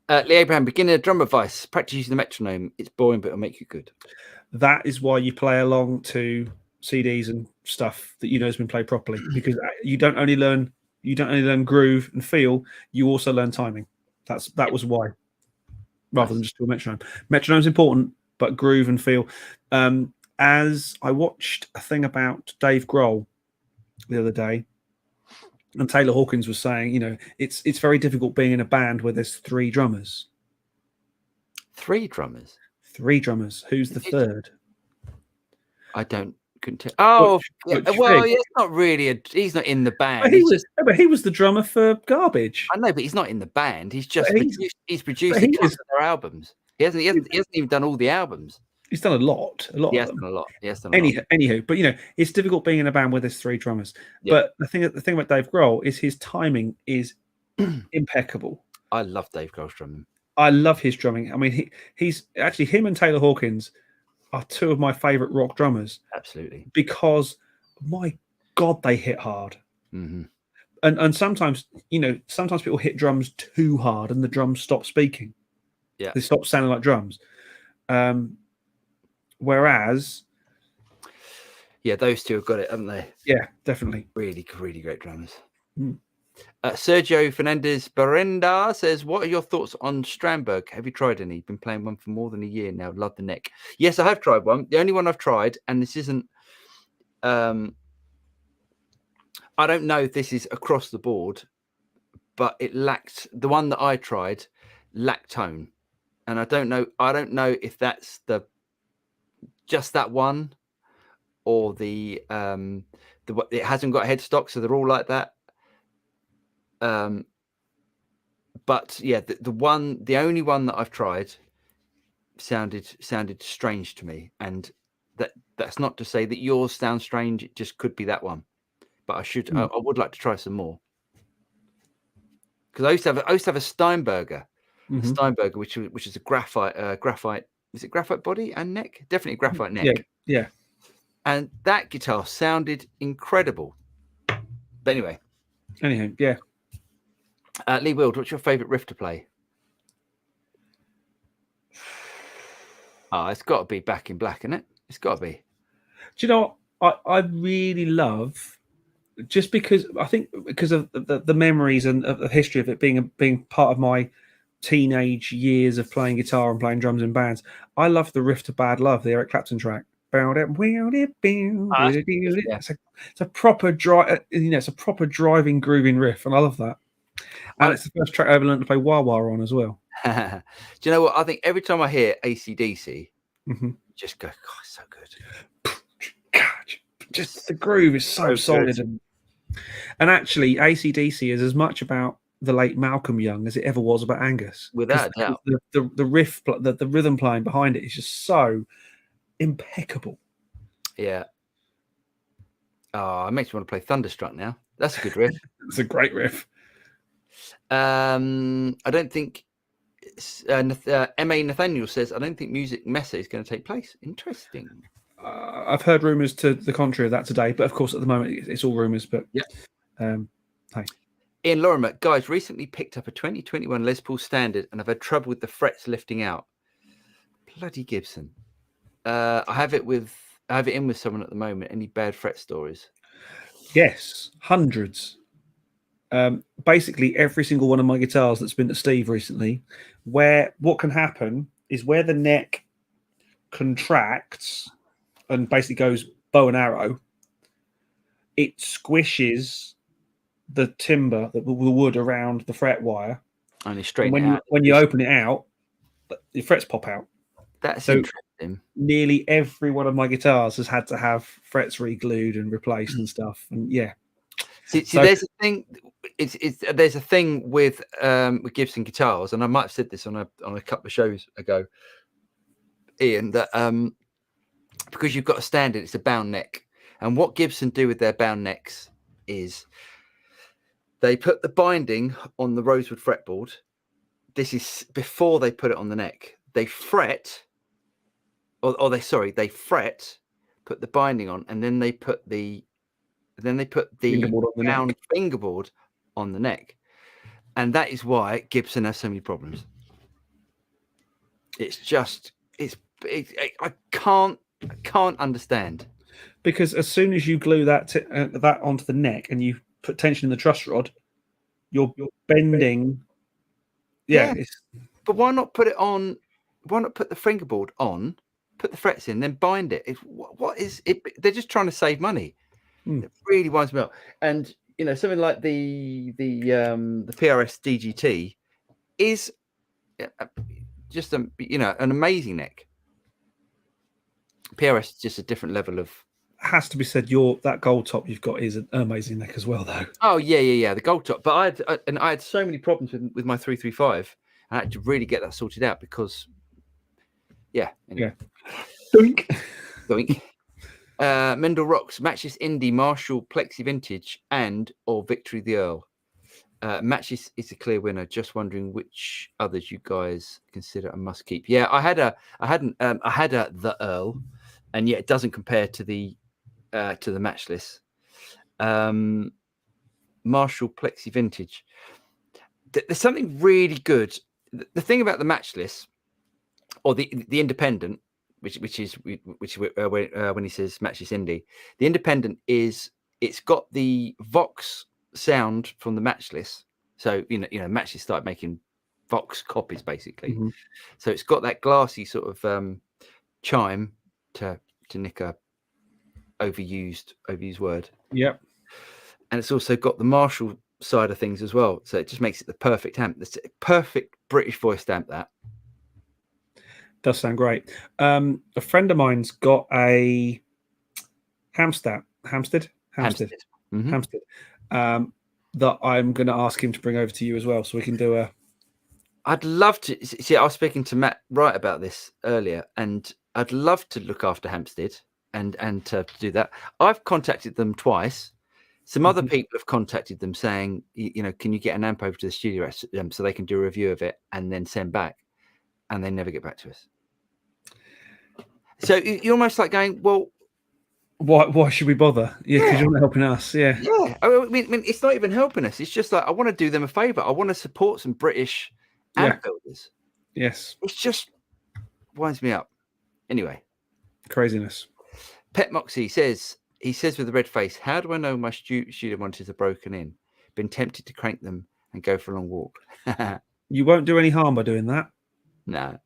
S2: Lee Abraham, beginner drum advice. Practice using the metronome. It's boring, but it'll make you good.
S1: That is why you play along to CDs and stuff that you know has been played properly, because you don't only learn groove and feel, you also learn timing. That was why, rather than just do a metronome. Metronome's important, but groove and feel. As I watched a thing about Dave Grohl the other day, and Taylor Hawkins was saying, it's very difficult being in a band where there's 3 drummers.
S2: 3 drummers?
S1: 3 drummers. Who's the third?
S2: I couldn't tell. Oh, well, it's not really. He's not in the band.
S1: But he was the drummer for Garbage.
S2: I know, but he's not in the band. He's just he's produced a couple of their albums. He hasn't even done all the albums.
S1: He's done a lot.
S2: He has done a lot.
S1: Anywho, but it's difficult being in a band where there's 3 drummers. Yeah. But the thing about Dave Grohl is his timing is impeccable.
S2: I love Dave Grohl's drumming.
S1: I love his drumming. I mean, he's actually, him and Taylor Hawkins are 2 of my favorite rock drummers.
S2: Absolutely.
S1: Because my God, they hit hard.
S2: Mm-hmm.
S1: And sometimes people hit drums too hard and the drums stop speaking.
S2: Yeah.
S1: They stop sounding like drums. Whereas,
S2: those 2 have got it, haven't they?
S1: Yeah, definitely.
S2: Really, really great drummers. Sergio Fernandez Berenda says, what are your thoughts on Strandberg? Have you tried any? Been playing one for more than a year now. Love the neck. Yes, I have tried one. The only one I've tried, and this isn't... I I don't know if this is across the board, but it lacked, the one that I tried lacked tone. And I don't know if that's just that one, or it hasn't got a headstock, so they're all like that. But yeah, the only one that I've tried sounded strange to me, and that's not to say that yours sounds strange. It just could be that one. But I would like to try some more, because I used to have a Steinberger, which is a graphite. Is it graphite body and neck? Definitely graphite neck.
S1: Yeah.
S2: And that guitar sounded incredible. But anyway.
S1: Anyhow, yeah.
S2: Lee Wild, what's your favourite riff to play? It's got to be Back in Black, isn't it? It's got to be.
S1: Do you know what I really love? Just because I think because of the memories and of the history of it being part of my teenage years of playing guitar and playing drums in bands, I love the riff to Bad Love, the Eric Clapton track. It's a proper it's a proper driving, grooving riff, and I love that. And it's the first track I ever learned to play wah wah on as well.
S2: Do you know what? I think every time I hear AC/DC, just go, God, it's so good.
S1: Just the groove is so solid. And actually, AC/DC is as much about the late Malcolm Young as it ever was about Angus.
S2: Without a doubt.
S1: The riff, the rhythm playing behind it is just so impeccable.
S2: Yeah. Oh, it makes me want to play Thunderstruck now. That's a good riff.
S1: It's a great riff.
S2: I don't think M.A. Nathaniel says, I don't think Music Messe is going to take place. Interesting.
S1: I've heard rumours to the contrary of that today, but of course at the moment it's all rumours. But
S2: yeah.
S1: Hey.
S2: Ian Lorimer, guys, recently picked up a 2021 Les Paul Standard and I've had trouble with the frets lifting out. Bloody Gibson. I have it in with someone at the moment. Any bad fret stories?
S1: Yes, hundreds. Basically every single one of my guitars that's been to Steve recently, where what can happen is where the neck contracts and basically goes bow and arrow, it squishes the timber, the wood around the fret wire,
S2: and when
S1: you open it out, the frets pop out.
S2: That's so interesting.
S1: Nearly every one of my guitars has had to have frets re-glued and replaced and stuff. And yeah,
S2: see, there's a thing. There's a thing with Gibson guitars, and I might have said this on a couple of shows ago, Ian, that because you've got a standard, it's a bound neck, and what Gibson do with their bound necks is they put the binding on the rosewood fretboard. This is before they put it on the neck. They fret, they fret, put the binding on, and then they put the bound fingerboard on the neck, and that is why Gibson has so many problems. It's just I can't understand,
S1: because as soon as you glue that onto the neck and you put tension in the truss rod, you're bending. Yeah.
S2: But why not put it on? Why not put the fingerboard on, put the frets in, then bind it? What is it? They're just trying to save money. It really winds me up. And something like the PRS DGT is just an amazing neck. PRS is just a different level of.
S1: Has to be said, that gold top you've got is an amazing neck as well, though.
S2: Oh yeah, the gold top. But I had so many problems with my 335. I had to really get that sorted out because, anyway. Doink. Mendel Rocks, Matches Indie, Marshall, Plexi Vintage, or Victory the Earl. Matches is a clear winner. Just wondering which others you guys consider a must keep. Yeah, I had a the Earl, and yet it doesn't compare to the Matchless. Marshall Plexi Vintage. There's something really good. The thing about the Matchless or the Independent, which is when he says Matchless Indie, the Independent is it's got the Vox sound from the Matchless. So Matchless started making Vox copies basically. Mm-hmm. So it's got that glassy sort of chime to nick a overused word.
S1: Yep.
S2: and it's also got the Marshall side of things as well. So it just makes it the perfect amp. It's a perfect British voiced amp. That
S1: does sound great. A friend of mine's got a Hampstead.
S2: Mm-hmm.
S1: Hampstead. That I'm going to ask him to bring over to you as well, so we can do a.
S2: I'd love to see. I was speaking to Matt Wright about this earlier, and I'd love to look after Hampstead and to do that. I've contacted them twice. Some other people have contacted them saying, can you get an amp over to the studio so they can do a review of it and then send back, and they never get back to us. So you're almost like going, well,
S1: why should we bother? Yeah, because you're not helping us. Yeah.
S2: Yeah. I mean, it's not even helping us. It's just like, I want to do them a favor. I want to support some British amp builders.
S1: Yes.
S2: It's just winds me up. Anyway.
S1: Craziness.
S2: Pet Moxie says with a red face, how do I know my studio monitors are broken in? Been tempted to crank them and go for a long walk.
S1: You won't do any harm by doing that.
S2: No.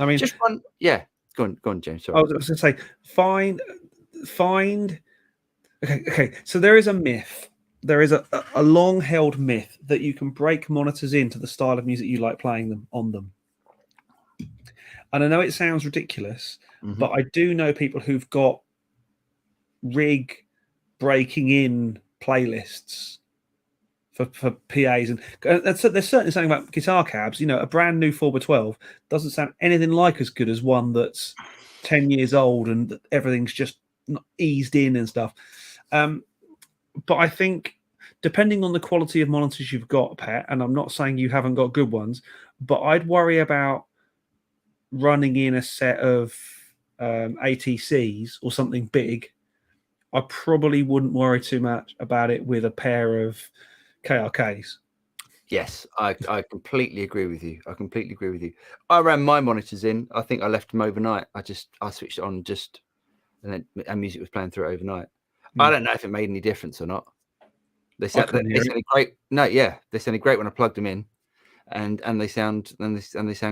S1: I mean,
S2: just one. Yeah. Go on, James. Sorry.
S1: I was going to say, find. Okay. So there is a myth. There is a long-held myth that you can break monitors into the style of music you like playing them on them. And I know it sounds ridiculous, but I do know people who've got rig breaking in playlists for PAs, and there's certainly something about guitar cabs. A brand new 4x12 doesn't sound anything like as good as one that's 10 years old and everything's just not eased in and stuff. But I think depending on the quality of monitors you've got, Pat, and I'm not saying you haven't got good ones, but I'd worry about running in a set of ATCs or something big. I probably wouldn't worry too much about it with a pair of KRKs.
S2: Yes, I completely agree with you. I ran my monitors in. I think I left them overnight. I switched it on and then music was playing through it overnight. I don't know if it made any difference or not. They sounded great. No, yeah, they sounded great when I plugged them in, and they sound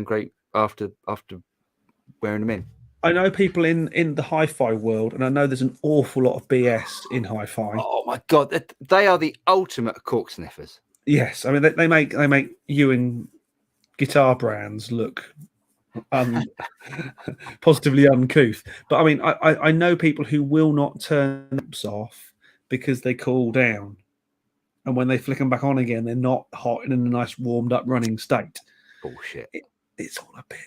S2: great after wearing them in.
S1: I know people in the hi-fi world, and I know there's an awful lot of BS in hi-fi.
S2: Oh my god, they are the ultimate cork sniffers.
S1: Yes, I mean they make you and guitar brands look positively uncouth. But I mean, I know people who will not turn amps off because they cool down, and when they flick them back on again, they're not hot and in a nice warmed up running state.
S2: Bullshit.
S1: It's all a bit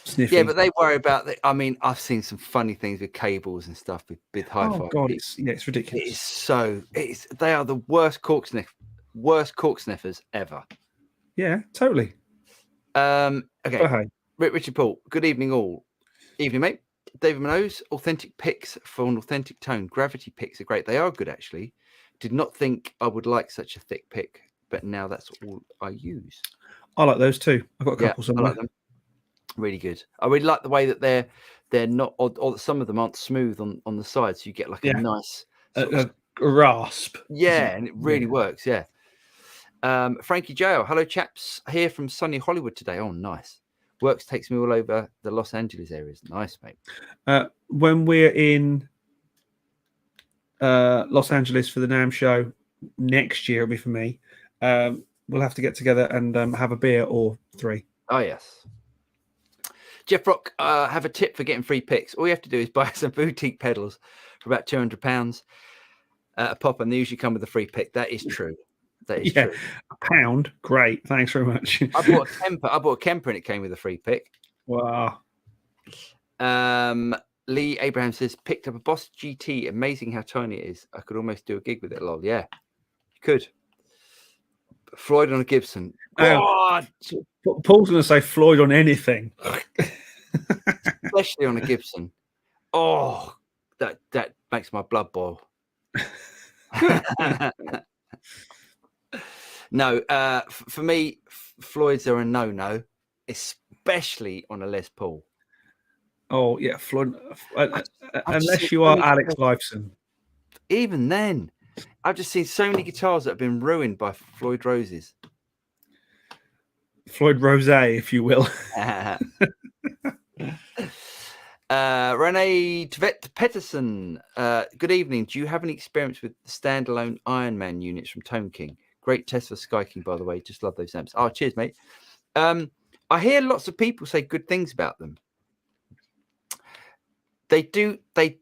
S1: sniffy.
S2: Yeah, but they worry about that. I mean, I've seen some funny things with cables and stuff with hi-fi.
S1: Oh god, it's ridiculous.
S2: They are the worst cork sniffers ever.
S1: Yeah, totally.
S2: Okay. Richard Paul, good evening all. Evening, mate. David Minogue's authentic picks for an authentic tone. Gravity picks are great. They are good, actually. Did not think I would like such a thick pick, but now that's all I use.
S1: I like those too. I've got a couple somewhere.
S2: I like them. Really good. I really like the way that they're not, or some of them aren't smooth on the sides, so you get like a nice
S1: a rasp.
S2: Yeah, and it really works. Yeah. Frankie Jail, hello chaps, here from sunny Hollywood today. Oh, nice. Works takes me all over the Los Angeles areas. Nice, mate.
S1: When we're in Los Angeles for the NAMM show next year, it'll be for me. We'll have to get together and have a beer or three.
S2: Oh, yes. Jeff Rock, have a tip for getting free picks. All you have to do is buy some boutique pedals for about £200 a pop, and they usually come with a free pick. That is true. That is true.
S1: £1, great. Thanks very much.
S2: I bought a Kemper and it came with a free pick.
S1: Wow.
S2: Lee Abraham says, picked up a Boss GT. Amazing how tiny it is. I could almost do a gig with it. Lol. Yeah, you could. Floyd on a Gibson. God!
S1: Paul's going to say Floyd on anything.
S2: Especially on a Gibson. Oh, that makes my blood boil. No, for me, Floyd's are a no-no, especially on a Les Paul.
S1: Oh, yeah, Floyd. Unless you are Alex Lifeson.
S2: Even then, I've just seen so many guitars that have been ruined by Floyd Roses.
S1: Floyd Rose, if you will.
S2: Renee Tvet Petterson. Good evening. Do you have any experience with the standalone Iron Man units from Tone King? Great test for Sky King, by the way. Just love those amps. Oh, cheers, mate. I hear lots of people say good things about them. They do. They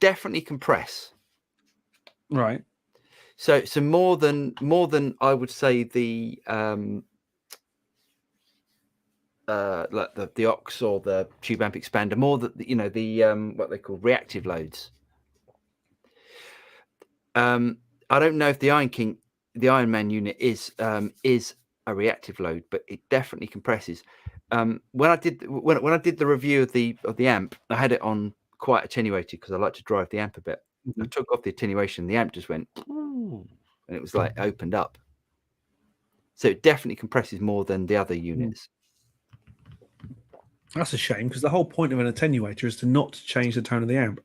S2: definitely compress.
S1: Right.
S2: So more than I would say the like the aux or the tube amp expander, more that the what they call reactive loads. I don't know if the Iron Man unit is a reactive load, but it definitely compresses. When I did the review of the amp, I had it on quite attenuated because I like to drive the amp a bit. I took off the attenuation, the amp just went, and it was like opened up. So it definitely compresses more than the other units.
S1: That's a shame because the whole point of an attenuator is to not change the tone of the amp.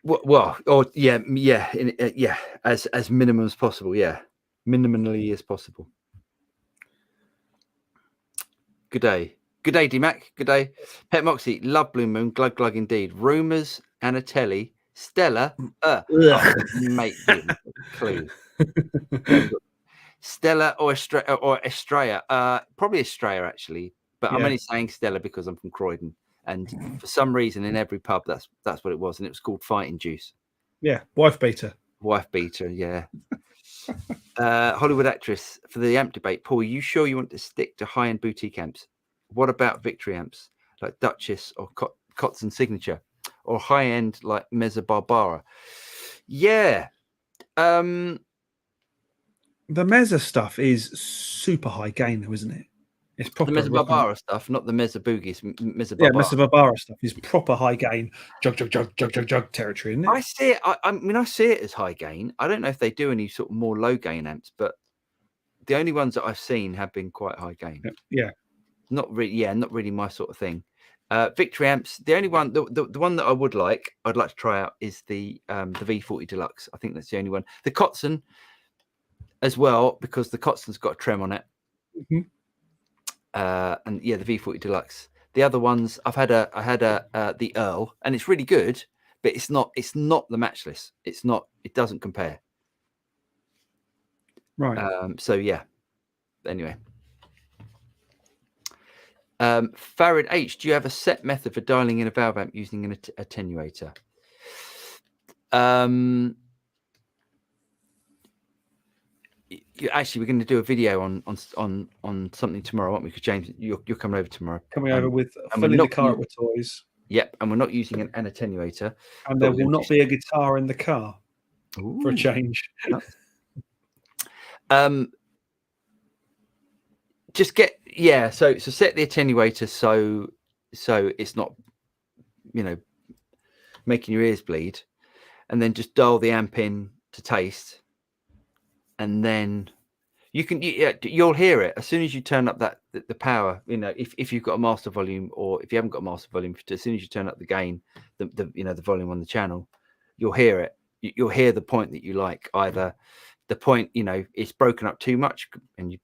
S2: Well, or yeah, as minimum as possible, minimally as possible. Good day, D-Mac. Good day, Pet Moxie. Love Blue Moon. Glug glug indeed. Rumors, Anatelli, Stella. Mate, clue. Stella or Estrella. Probably Estrella actually, but I'm only saying Stella because I'm from Croydon, and for some reason in every pub that's what it was, and it was called Fighting Juice.
S1: Yeah, wife beater.
S2: Yeah. Hollywood actress for the amp debate. Paul, are you sure you want to stick to high-end boutique amps? What about Victory amps like Duchess or Kotzen Signature, or high-end like Mezza Barbara? Yeah.
S1: The Mezza stuff is super high gain, though, isn't it? It's proper
S2: the Mezza Barbara stuff, not the Mezza Boogies.
S1: Mezza Barbara stuff is proper high gain, jug territory, isn't it?
S2: I see it. I mean, I see it as high gain. I don't know if they do any sort of more low gain amps, but the only ones that I've seen have been quite high gain.
S1: Yeah.
S2: Not really my sort of thing. Victory amps. The only one, the one that I'd like to try out is the V40 Deluxe. I think that's the only one. The Kotzen as well, because the Kotzen's got a trem on it. And yeah, the V40 Deluxe. The other ones, I had the Earl, and it's really good, but it's not the Matchless. It doesn't compare.
S1: Right.
S2: So yeah. Anyway. Farid H, do you have a set method for dialing in a valve amp using an attenuator? Actually, we're going to do a video on something tomorrow, aren't we? Because James, you're coming over tomorrow.
S1: Coming over with filling the car up with toys.
S2: Yep, and we're not using an attenuator.
S1: And there will not be a guitar in the car. Ooh. For a change.
S2: Just get so set the attenuator so it's not making your ears bleed, and then just dial the amp in to taste, and then you'll hear it as soon as you turn up the power. If you've got a master volume, or if you haven't got a master volume, as soon as you turn up the gain, the volume on the channel, you'll hear it. You'll hear the point that you like, either the point it's broken up too much and you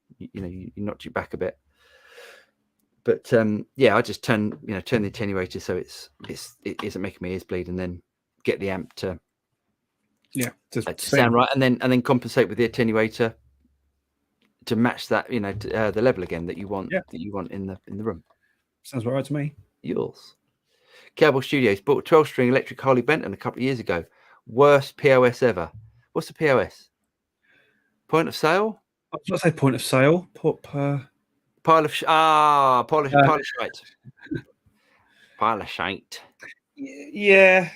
S2: knocked it back a bit, but I just turn the attenuator so it isn't making my ears bleed, and then get the amp to sound right, and then compensate with the attenuator to match that the level again that you want in the room.
S1: Sounds right to me.
S2: Yours. Cowboy Studios bought a 12-string electric Harley Benton a couple of years ago. Worst POS ever. What's the POS? Point of sale?
S1: I was going to say point of sale.
S2: Pile of shite. Pile of shite.
S1: Yeah.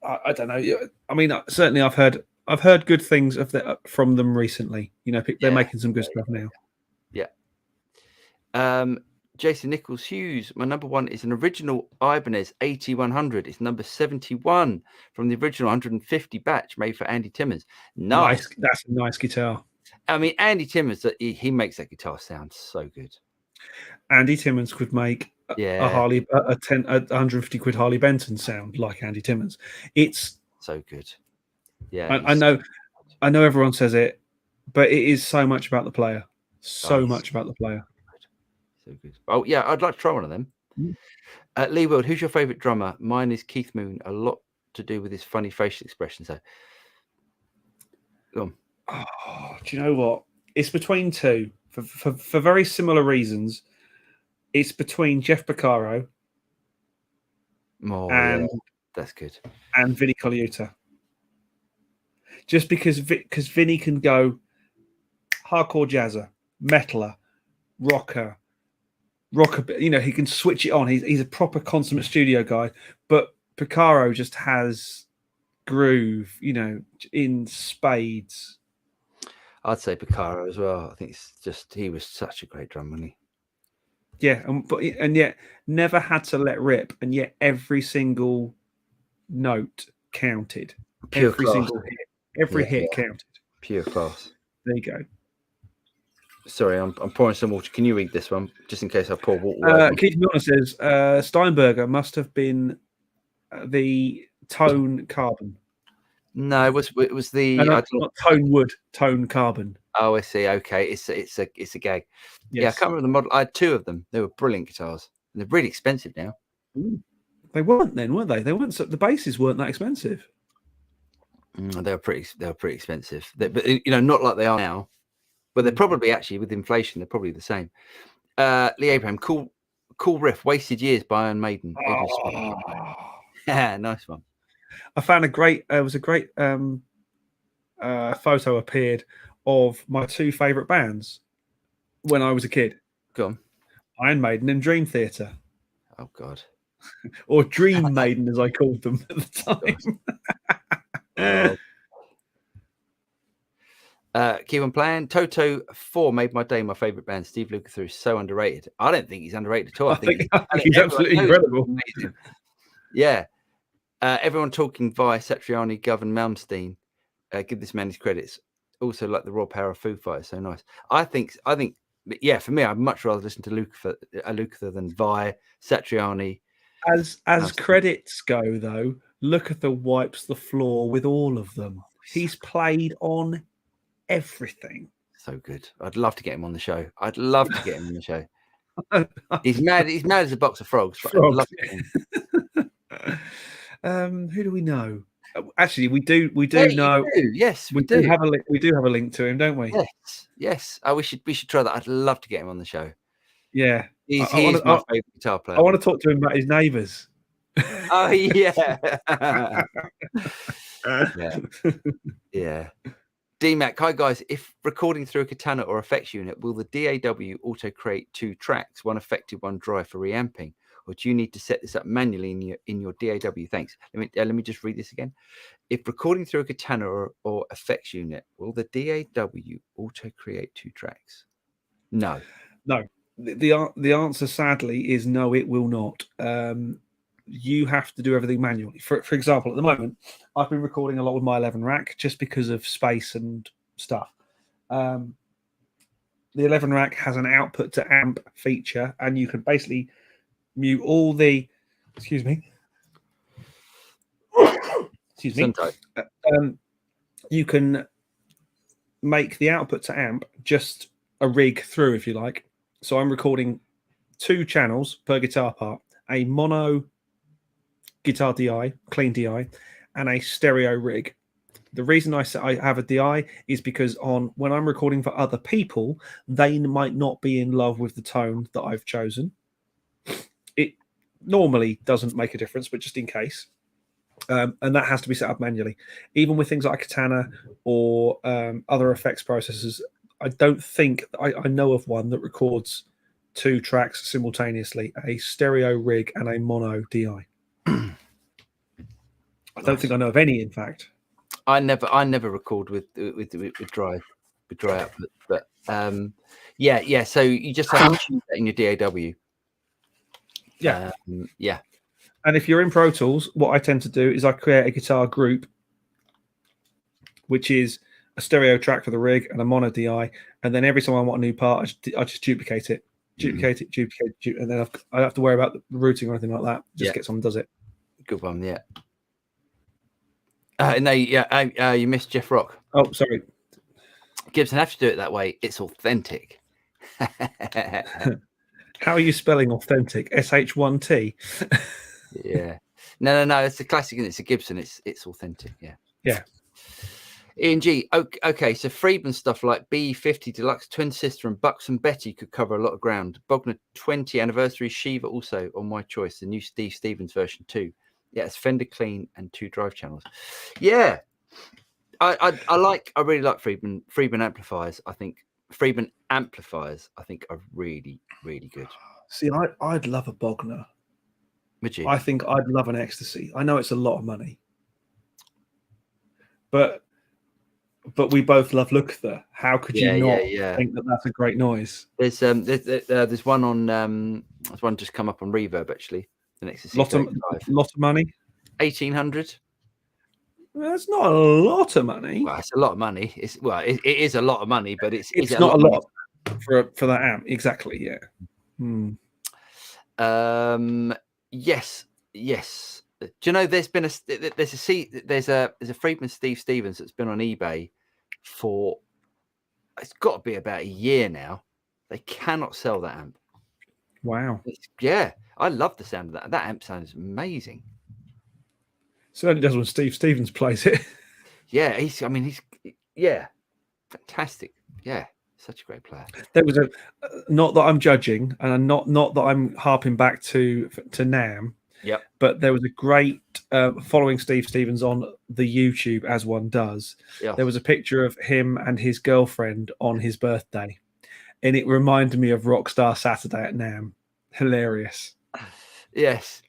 S1: I don't know. I mean, certainly I've heard good things from them recently. They're making some good stuff now.
S2: Yeah. Jason Nichols Hughes. My number one is an original Ibanez 8100. It's number 71 from the original 150 batch made for Andy Timmons. Nice.
S1: That's a nice guitar.
S2: I mean, Andy Timmons, he makes that guitar sound so good.
S1: Andy Timmons could make a Harley, a 150 quid Harley Benton sound like Andy Timmons. It's
S2: so good. Yeah,
S1: I know everyone says it, but it is so much about the player. So much about the player.
S2: So good. Oh yeah, I'd like to try one of them.
S1: Mm.
S2: Lee Wild, who's your favourite drummer? Mine is Keith Moon. A lot to do with his funny facial expressions. So, go on.
S1: Oh, do you know what? It's between two for very similar reasons. It's between Jeff Porcaro
S2: Oh,
S1: and
S2: yeah, that's good.
S1: and Vinny Colaiuta. Just because Vinny can go hardcore jazzer, metaler, rocker, you know, he can switch it on. He's a proper consummate studio guy. But Porcaro just has groove, you know, in spades.
S2: I'd say Porcaro as well. I think it's just he was such a great drummer, wasn't he?
S1: Yeah, and yet never had to let rip, and yet every single note counted.
S2: Pure
S1: every
S2: class.
S1: single hit, every hit counted.
S2: Pure class.
S1: There you go.
S2: Sorry, I'm pouring some water. Can you read this one, just in case I pour water?
S1: Keith Milner says Steinberger must have been the tone carbon.
S2: No, it was the
S1: not tone wood, tone carbon.
S2: Oh, I see. Okay, it's a gag.
S1: Yes.
S2: Yeah, I can't remember the model. I had two of them. They were brilliant guitars. And they're really expensive now.
S1: They weren't then, were they? They weren't. The basses weren't that expensive.
S2: They were pretty expensive. But you know, not like they are now. But they're probably actually with inflation, they're probably the same. Lee Abraham, cool riff. Wasted Years by Iron Maiden. Nice one.
S1: I found it was a great photo appeared of my two favourite bands when I was a kid.
S2: Go on.
S1: Iron Maiden and Dream Theater.
S2: Oh God.
S1: Or Dream Maiden as I called them at the time.
S2: Keep on playing. Toto 4 made my day. My favourite band. Steve Lukather is so underrated. I don't think he's underrated at all. I think
S1: he's absolutely incredible.
S2: Amazing. Yeah. Everyone talking via Satriani, Govan, Malmsteen. Give this man his credits. Also, like the raw power of Foo Fighters, so nice. I think, yeah, for me, I'd much rather listen to Lukather than via Satriani.
S1: As credits go, though, Lukather wipes the floor with all of them. He's played on everything.
S2: So good. I'd love to get him on the show. He's mad as a box of frogs. But I'd love to get him.
S1: Who do we know? Actually, we do know.
S2: Yes,
S1: we do have a link. We do have a link to him, don't we?
S2: Yes. Oh, we should try that. I'd love to get him on the show.
S1: Yeah,
S2: he's my favorite guitar player.
S1: I want to talk to him about his neighbours.
S2: Oh yeah, yeah. DMAC, hi guys. If recording through a Katana or effects unit, will the DAW auto create 2 tracks, one effective, one dry for reamping? Or do you need to set this up manually in your DAW? Thanks. Let me just read this again. If recording through a Katana or effects unit, will the DAW auto create 2 tracks? No.
S1: The answer, sadly, is no. It will not. You have to do everything manually. For example, at the moment, I've been recording a lot with my 11 rack just because of space and stuff. The 11 rack has an output to amp feature, and you can basically mute all the you can make the output to amp just a rig through, if you like. So I'm recording 2 channels per guitar part, a mono guitar DI, clean DI, and a stereo rig. The reason I have a DI is because when I'm recording for other people, they might not be in love with the tone that I've chosen. It normally doesn't make a difference, but just in case. And that has to be set up manually. Even with things like Katana or other effects processors, I don't think I know of one that records 2 tracks simultaneously, a stereo rig and a mono DI. I don't think I know of any, in fact.
S2: I never record with dry output, but yeah. So you just have to choose that in your DAW. Yeah.
S1: And if you're in Pro Tools, what I tend to do is I create a guitar group, which is a stereo track for the rig and a mono DI, and then every time I want a new part, I just duplicate it, and then I don't have to worry about the routing or anything like that. Just get someone does it.
S2: Good one, yeah. You missed Jeff Rock.
S1: Oh, sorry.
S2: Gibson, have to do it that way. It's authentic.
S1: How are you spelling authentic? SH1T.
S2: Yeah. No. It's a classic and it's a Gibson. It's authentic. Yeah.
S1: Yeah.
S2: Ian G. Okay. So Friedman stuff like B50 Deluxe, Twin Sister, and Bucks and Betty could cover a lot of ground. Bogner 20 anniversary Shiva also on my choice. The new Steve Stevens version too. Yeah, it's Fender clean and 2 drive channels. Yeah. I really like Friedman amplifiers. I think Friedman amplifiers are really, really good.
S1: See, I'd love a Bogner.
S2: Would you?
S1: I think I'd love an Ecstasy. I know it's a lot of money, but we both love Lukather. How could you not think that that's a great noise?
S2: There's one on there's one just come up on Reverb actually. The Ecstasy.
S1: Lot of money.
S2: 1,800.
S1: That's not a lot of money.
S2: Well, it's a lot of money. It is a lot of money, but it's
S1: not a lot for that amp. Exactly. Yeah.
S2: Yes. Do you know there's a Friedman Steve Stevens that's been on eBay for, it's got to be about a year now. They cannot sell that amp.
S1: Wow.
S2: I love the sound of that. That amp sounds amazing.
S1: Certainly does when Steve Stevens plays it.
S2: Yeah, he's fantastic. Yeah, such a great player.
S1: There was not that I'm judging, and not that I'm harping back to NAMM.
S2: Yep.
S1: But there was a great following Steve Stevens on the YouTube, as one does.
S2: Yes.
S1: There was a picture of him and his girlfriend on his birthday, and it reminded me of Rockstar Saturday at NAMM. Hilarious.
S2: Yes.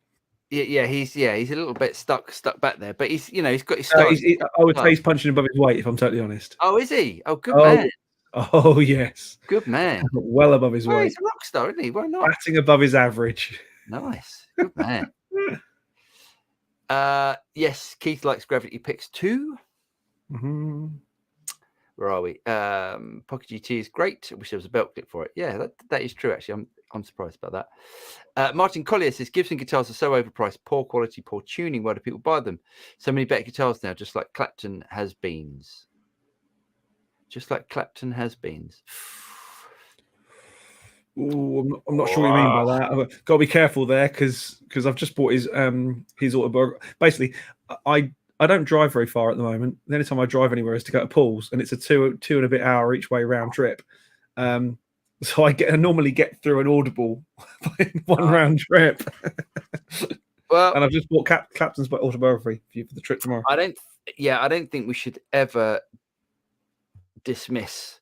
S2: Yeah, he's a little bit stuck back there, but he's got his style.
S1: I would say he's punching above his weight, if I'm totally honest.
S2: Oh, is he? Oh, good man.
S1: Oh, yes.
S2: Good man.
S1: Well above his weight.
S2: He's a rock star, isn't he? Why not?
S1: Batting above his average.
S2: Nice. Good man. Yes, Keith likes Gravity Picks too.
S1: Mm-hmm.
S2: Where are we? Pocket GT is great. I wish there was a belt clip for it. Yeah, that is true, actually. I'm surprised about that. Martin Collier says Gibson guitars are so overpriced, poor quality, poor tuning. Why do people buy them? So many better guitars now, just like Clapton has beens.
S1: Ooh, I'm not sure what you mean by that. I've got to be careful there because I've just bought his autobiography. Basically, I don't drive very far at the moment. The only time I drive anywhere is to go to Paul's, and it's a two and a bit hour each way round trip. So I normally get through an Audible in one round trip.
S2: Well,
S1: and I've just bought Clapton's autobiography for the trip tomorrow.
S2: I don't think we should ever dismiss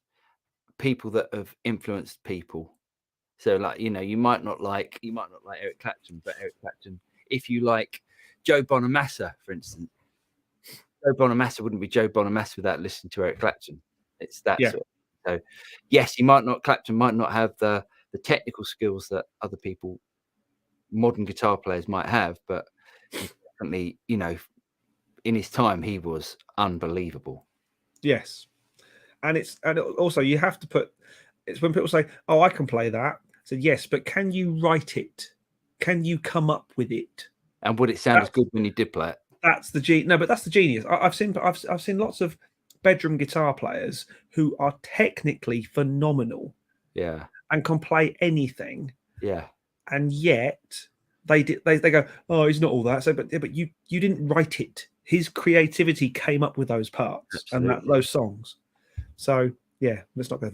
S2: people that have influenced people. So, like, you might not like Eric Clapton, but Eric Clapton, if you like Joe Bonamassa, for instance, Joe Bonamassa wouldn't be Joe Bonamassa without listening to Eric Clapton. It's that sort of. So, yes, Clapton might not have the technical skills that other people, modern guitar players, might have, but definitely, in his time, he was unbelievable.
S1: Yes, and also you have to put. It's when people say, "Oh, I can play that." So yes, but can you write it? Can you come up with it?
S2: And would it sound as good when you did play it?
S1: That's the genius. I've seen lots of bedroom guitar players who are technically phenomenal.
S2: Yeah.
S1: And can play anything.
S2: Yeah.
S1: And yet they go, "Oh, he's not all that." So, but you didn't write it. His creativity came up with those parts. Absolutely. And those songs. So yeah, let's not go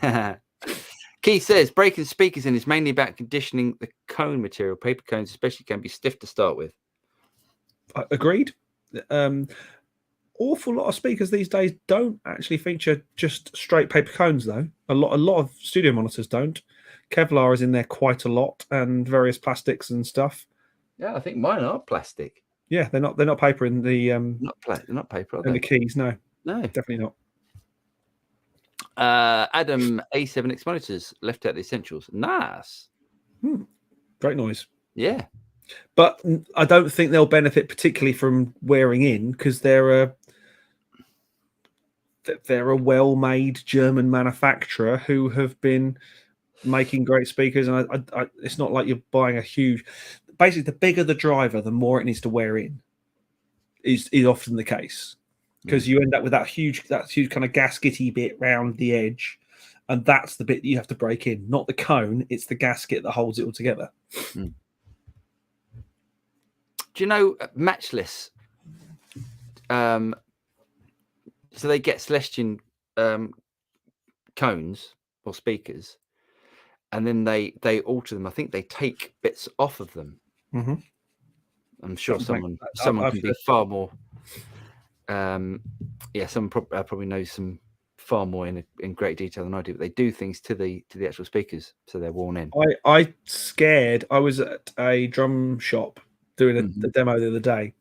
S1: there.
S2: Keith says breaking speakers in is mainly about conditioning the cone material. Paper cones especially can be stiff to start with.
S1: Agreed. Awful lot of speakers these days don't actually feature just straight paper cones, though. A lot of studio monitors don't. Kevlar is in there quite a lot, and various plastics and stuff.
S2: Yeah, I think mine are plastic.
S1: Yeah, they're not paper in the
S2: they're not paper, are they?
S1: In the keys. No, definitely not.
S2: Adam A7X monitors left out the essentials. Nice.
S1: Great noise.
S2: Yeah.
S1: But I don't think they'll benefit particularly from wearing in because they're a well-made German manufacturer who have been making great speakers. And it's not like you're buying a huge. Basically, the bigger the driver, the more it needs to wear in. Is often the case because you end up with that huge kind of gaskety bit round the edge, and that's the bit that you have to break in, not the cone. It's the gasket that holds it all together.
S2: Do you know Matchless? So they get Celestion cones or speakers, and then they alter them. I think they take bits off of them.
S1: Mm-hmm.
S2: I'm sure someone can be far more. Someone probably knows some far more in great detail than I do. But they do things to the actual speakers, so they're worn in.
S1: I was at a drum shop doing a demo the other day,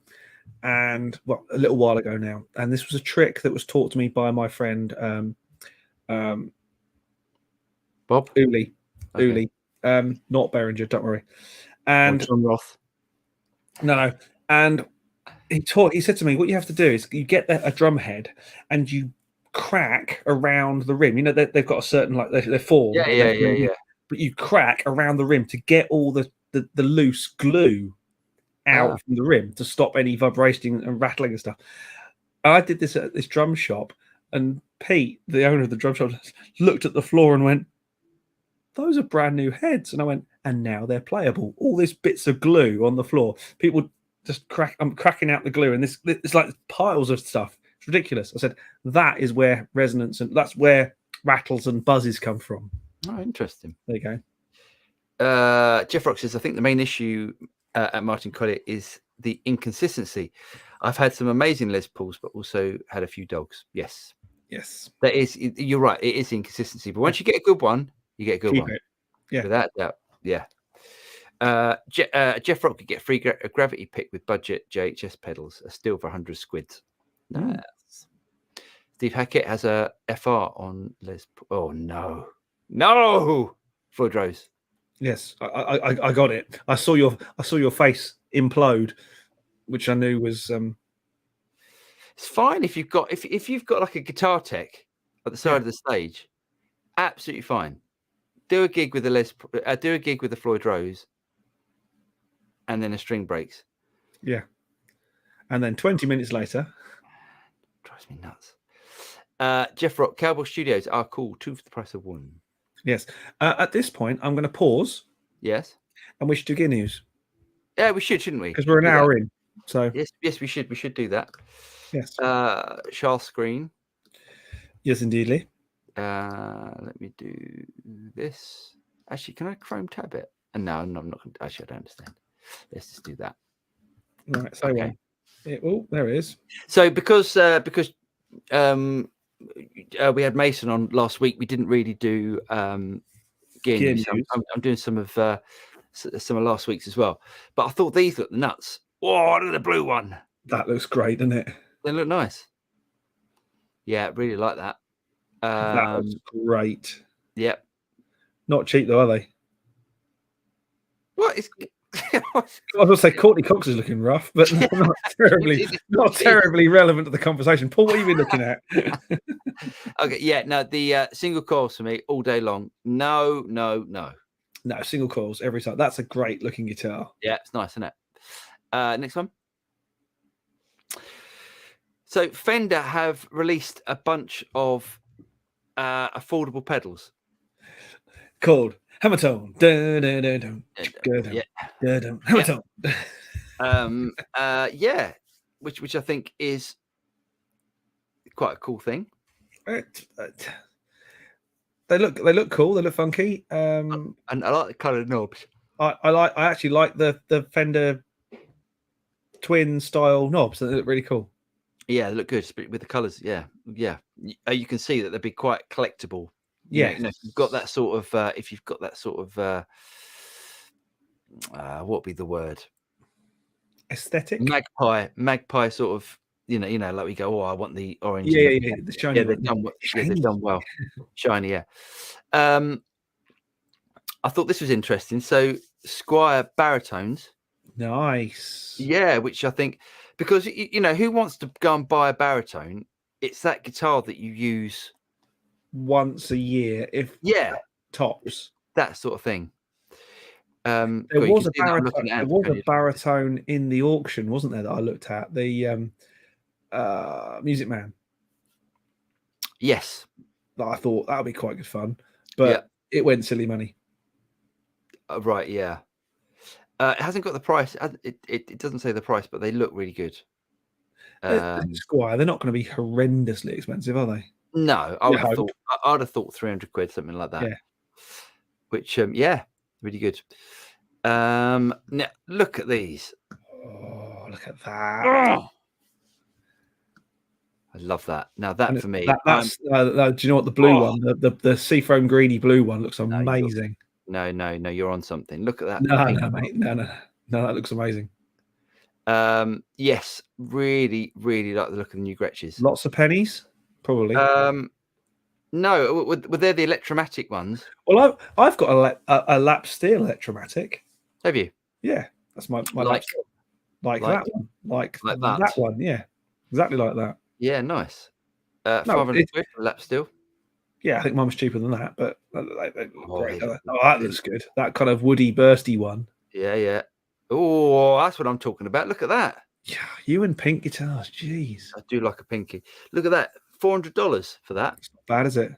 S1: and a little while ago now, and this was a trick that was taught to me by my friend
S2: Bob
S1: Uli, not Beringer, don't worry, and
S2: John Roth.
S1: No, and he said to me, what you have to do is you get a drum head and you crack around the rim. You know, they've got a certain, like, they're formed.
S2: Yeah.
S1: But you crack around the rim to get all the loose glue out from the rim to stop any vibrating and rattling and stuff. I did this at this drum shop, and Pete, the owner of the drum shop, looked at the floor and went, those are brand new heads. And I went, and now they're playable. All these bits of glue on the floor. People just I'm cracking out the glue, and it's like piles of stuff. It's ridiculous. I said, that is where resonance, and that's where rattles and buzzes come from.
S2: Oh, interesting.
S1: There you go.
S2: Jeff Rock says, I think the main issue at Martin Collett is the inconsistency. I've had some amazing Les Pauls, but also had a few dogs. Yes. That is, you're right. It is inconsistency. But once you get a good one, you get a good one.
S1: Yeah.
S2: Without doubt. Yeah. Jeff Rock could get a free gravity pick with budget JHS pedals, a steal for 100 squids. Nice. Steve Hackett has a FR on Les Paul. Oh, no. Floyd Rose.
S1: Yes, I got it. I saw your face implode, which I knew was.
S2: It's fine if you've got like a guitar tech at the side of the stage. Absolutely fine. Do a gig with the Floyd Rose, and then a string breaks.
S1: Yeah, and then 20 minutes later,
S2: drives me nuts. Jeff Rock, Cowboy Studios are cool. 2 for the price of 1.
S1: Yes. At this point, I'm going to pause.
S2: Yes.
S1: And we should do gear news.
S2: Yeah, we should, shouldn't we?
S1: Because we're an hour in. So
S2: yes, we should. We should do that.
S1: Yes.
S2: Charles Screen.
S1: Yes, indeedly.
S2: Let me do this. Actually, can I Chrome tab it? No, I'm not going to. Actually, I don't understand. Let's just do that.
S1: Right. So okay. There it is.
S2: So because we had Mason on last week, we didn't really do gear news. I'm doing some of last week's as well. But I thought these looked nuts. Oh, look at the blue one.
S1: That looks great, doesn't it?
S2: They look nice. Yeah, really like that.
S1: That looks great.
S2: Yep.
S1: Not cheap though, are they?
S2: What is?
S1: I was going to say Courtney Cox is looking rough, but not terribly relevant to the conversation. Paul, what have you been looking at?
S2: Okay, yeah, no, the single coils for me all day long. No,
S1: single coils every time. That's a great looking guitar.
S2: Yeah, it's nice, isn't it? Next one. So Fender have released a bunch of affordable pedals
S1: called Hammertone.
S2: Hammertone. Which I think is quite a cool thing.
S1: They look cool. They look funky.
S2: And I like the coloured knobs.
S1: I actually like the Fender twin style knobs. They look really cool.
S2: Yeah, they look good with the colours. Yeah. You can see that they'd be quite collectible.
S1: Yeah,
S2: if you've got that sort of, what would be the word?
S1: Aesthetic.
S2: Magpie sort of. Like we go. Oh, I want the orange.
S1: Yeah, the shiny.
S2: Yeah, they've done well. Shiny, yeah. I thought this was interesting. So Squire baritones.
S1: Nice.
S2: Yeah, which I think, because who wants to go and buy a baritone? It's that guitar that you use
S1: once a year, tops.
S2: That sort of thing.
S1: There was a baritone in the auction, wasn't there, that I looked at? The Music Man.
S2: Yes.
S1: that I thought that would be quite good fun, but it went silly money.
S2: Right, yeah. It hasn't got the price. It doesn't say the price, but they look really good.
S1: Squire, they're not going to be horrendously expensive, are they?
S2: No, I'd have thought 300 quid, something like that.
S1: Yeah.
S2: Which, really good. Now look at these.
S1: Oh, look at that!
S2: Oh, I love that. Now that for me,
S1: that's do you know what the blue one, the seafoam greeny blue one looks amazing.
S2: No, you're on something. Look at that.
S1: No, mate, no, that looks amazing.
S2: Yes, really, really like the look of the new Gretches.
S1: Lots of pennies, probably.
S2: No, were they the Electromatic ones?
S1: Well, I've got a lap steel Electromatic.
S2: Have you?
S1: Yeah, that's my
S2: like
S1: that one, like that one. Yeah, exactly like that.
S2: Yeah, nice. 500 quid for lap steel.
S1: Yeah, I think mine was cheaper than that, but great. That looks good. That kind of woody, bursty one.
S2: Yeah. Oh, that's what I'm talking about. Look at that.
S1: Yeah, you and pink guitars. Jeez.
S2: I do like a pinky. Look at that. $400 for that.
S1: It's not bad, is it?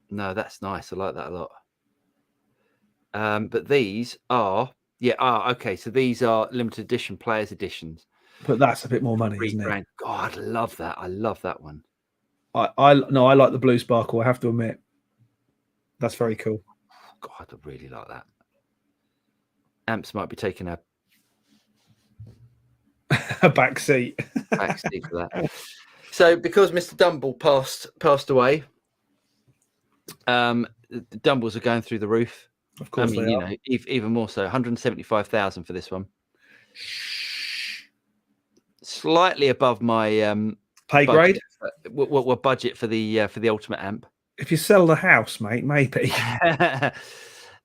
S2: No, that's nice. I like that a lot. But these are, okay. So these are limited edition players editions.
S1: But that's a bit more money, isn't it?
S2: God, I love that. I love that one.
S1: I like the blue sparkle. I have to admit, that's very cool.
S2: God, I really like that. Amps might be taking a
S1: back seat
S2: for that. So, because Mr. Dumble passed away, the Dumbles are going through the roof.
S1: Of course, they are.
S2: Even more so. 175,000 for this one. Slightly above my
S1: pay grade.
S2: What budget for the ultimate amp?
S1: If you sell the house, mate, maybe.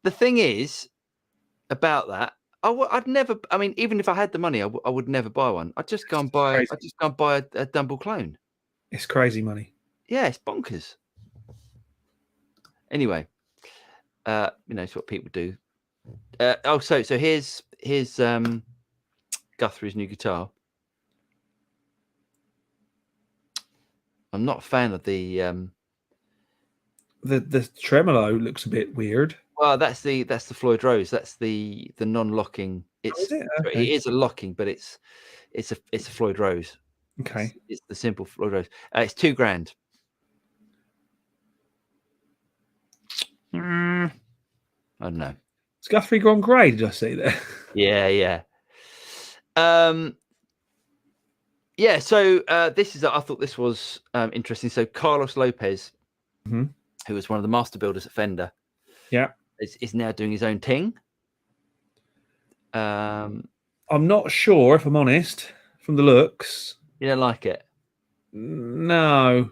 S2: The thing is about that, I'd never. I mean, even if I had the money, I would never buy one. I'd just go and buy. I just go and buy a Dumble clone.
S1: It's crazy money.
S2: Yeah, it's bonkers. Anyway, it's what people do. So here's Guthrie's new guitar. I'm not a fan of the
S1: tremolo looks a bit weird.
S2: Well, that's the Floyd Rose. That's the non-locking.
S1: It
S2: is a locking, but it's a Floyd Rose.
S1: Okay.
S2: It's the simple Floyd Rose. It's $2,000. I don't know.
S1: It's Guthrie gone grey, did I see there?
S2: Yeah. Yeah, so this is. I thought this was interesting. So Carlos Lopez, who was one of the master builders at Fender, is now doing his own thing.
S1: I'm not sure, if I'm honest, from the looks.
S2: You don't like it?
S1: No.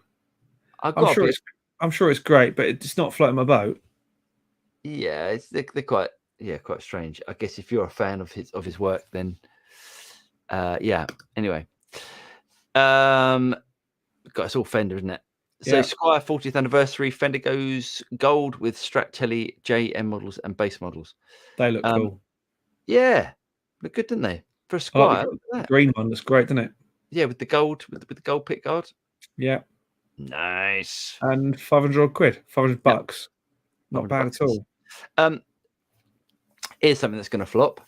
S1: I'm sure it's great, but it's not floating my boat.
S2: Yeah, they're quite strange. I guess if you're a fan of his work, then Anyway. It's all Fender, isn't it? So Squire 40th anniversary, Fender goes gold with Strat Telly JM models and bass models.
S1: They look cool.
S2: Yeah, look good, didn't they? For a Squire,
S1: the green one looks great, doesn't it?
S2: Yeah, with the gold, with the gold pick guard.
S1: Yeah,
S2: nice.
S1: And 500 quid, $500. Not bad at all.
S2: Here's something that's going to flop.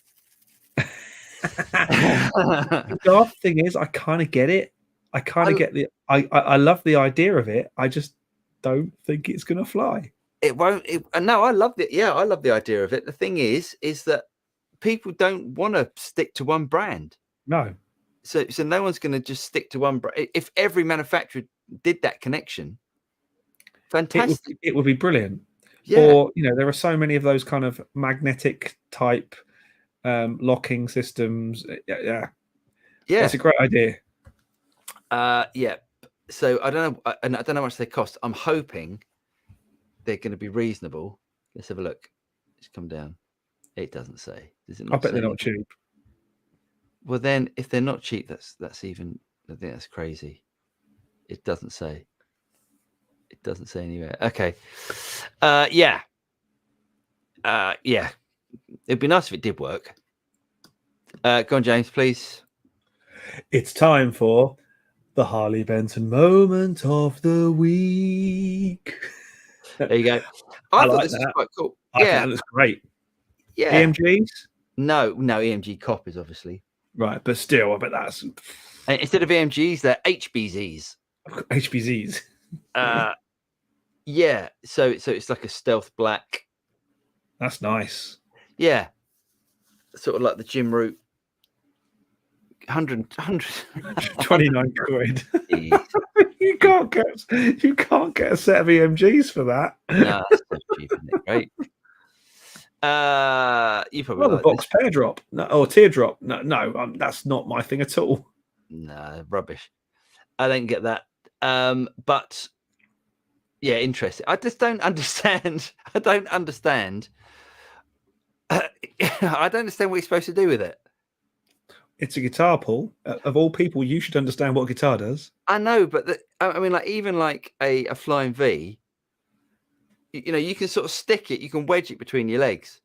S1: The dark thing is, I kind of get it. I kind of get the. I love the idea of it. I just don't think it's going to fly.
S2: It won't. No, I love it. Yeah, I love the idea of it. The thing is that people don't want to stick to one brand.
S1: No.
S2: So no one's going to just stick to one brand. If every manufacturer did that connection, fantastic.
S1: It would be brilliant.
S2: Yeah.
S1: Or there are so many of those kind of magnetic type locking systems. Yeah. It's a great idea.
S2: Yeah. So I don't know how much they cost. I'm hoping they're going to be reasonable. Let's have a look. Just come down. It doesn't say. Does it not?
S1: I bet they're not cheap.
S2: Well, then, if they're not cheap, that's even. I think that's crazy. It doesn't say. It doesn't say anywhere. Okay. Yeah. It'd be nice if it did work. Go on, James, please.
S1: It's time for the Harley Benton moment of the week.
S2: There you go.
S1: I
S2: I thought
S1: like
S2: this was
S1: that.
S2: quite cool.
S1: I think that looks great.
S2: Yeah.
S1: EMGs?
S2: No, EMG copies, obviously.
S1: Right, but still, I bet that's
S2: And instead of EMGs, they're HBZs.
S1: HBZs.
S2: Yeah. So it's like a stealth black.
S1: That's nice.
S2: Yeah. Sort of like the Jim Root 100
S1: 29 quid. you can't get a set of EMGs for that.
S2: No, that's so cheap, isn't it? Great. You probably like
S1: box
S2: this.
S1: pear drop, or teardrop. No, that's not my thing at all.
S2: No, rubbish. I don't get that. But yeah, interesting. I just don't understand. I don't understand. I don't understand what you're supposed to do with it.
S1: It's a guitar, Paul. Of all people, you should understand what a guitar does.
S2: I know, but I mean, like even like a Flying V, you know, you can sort of stick it, you can wedge it between your legs.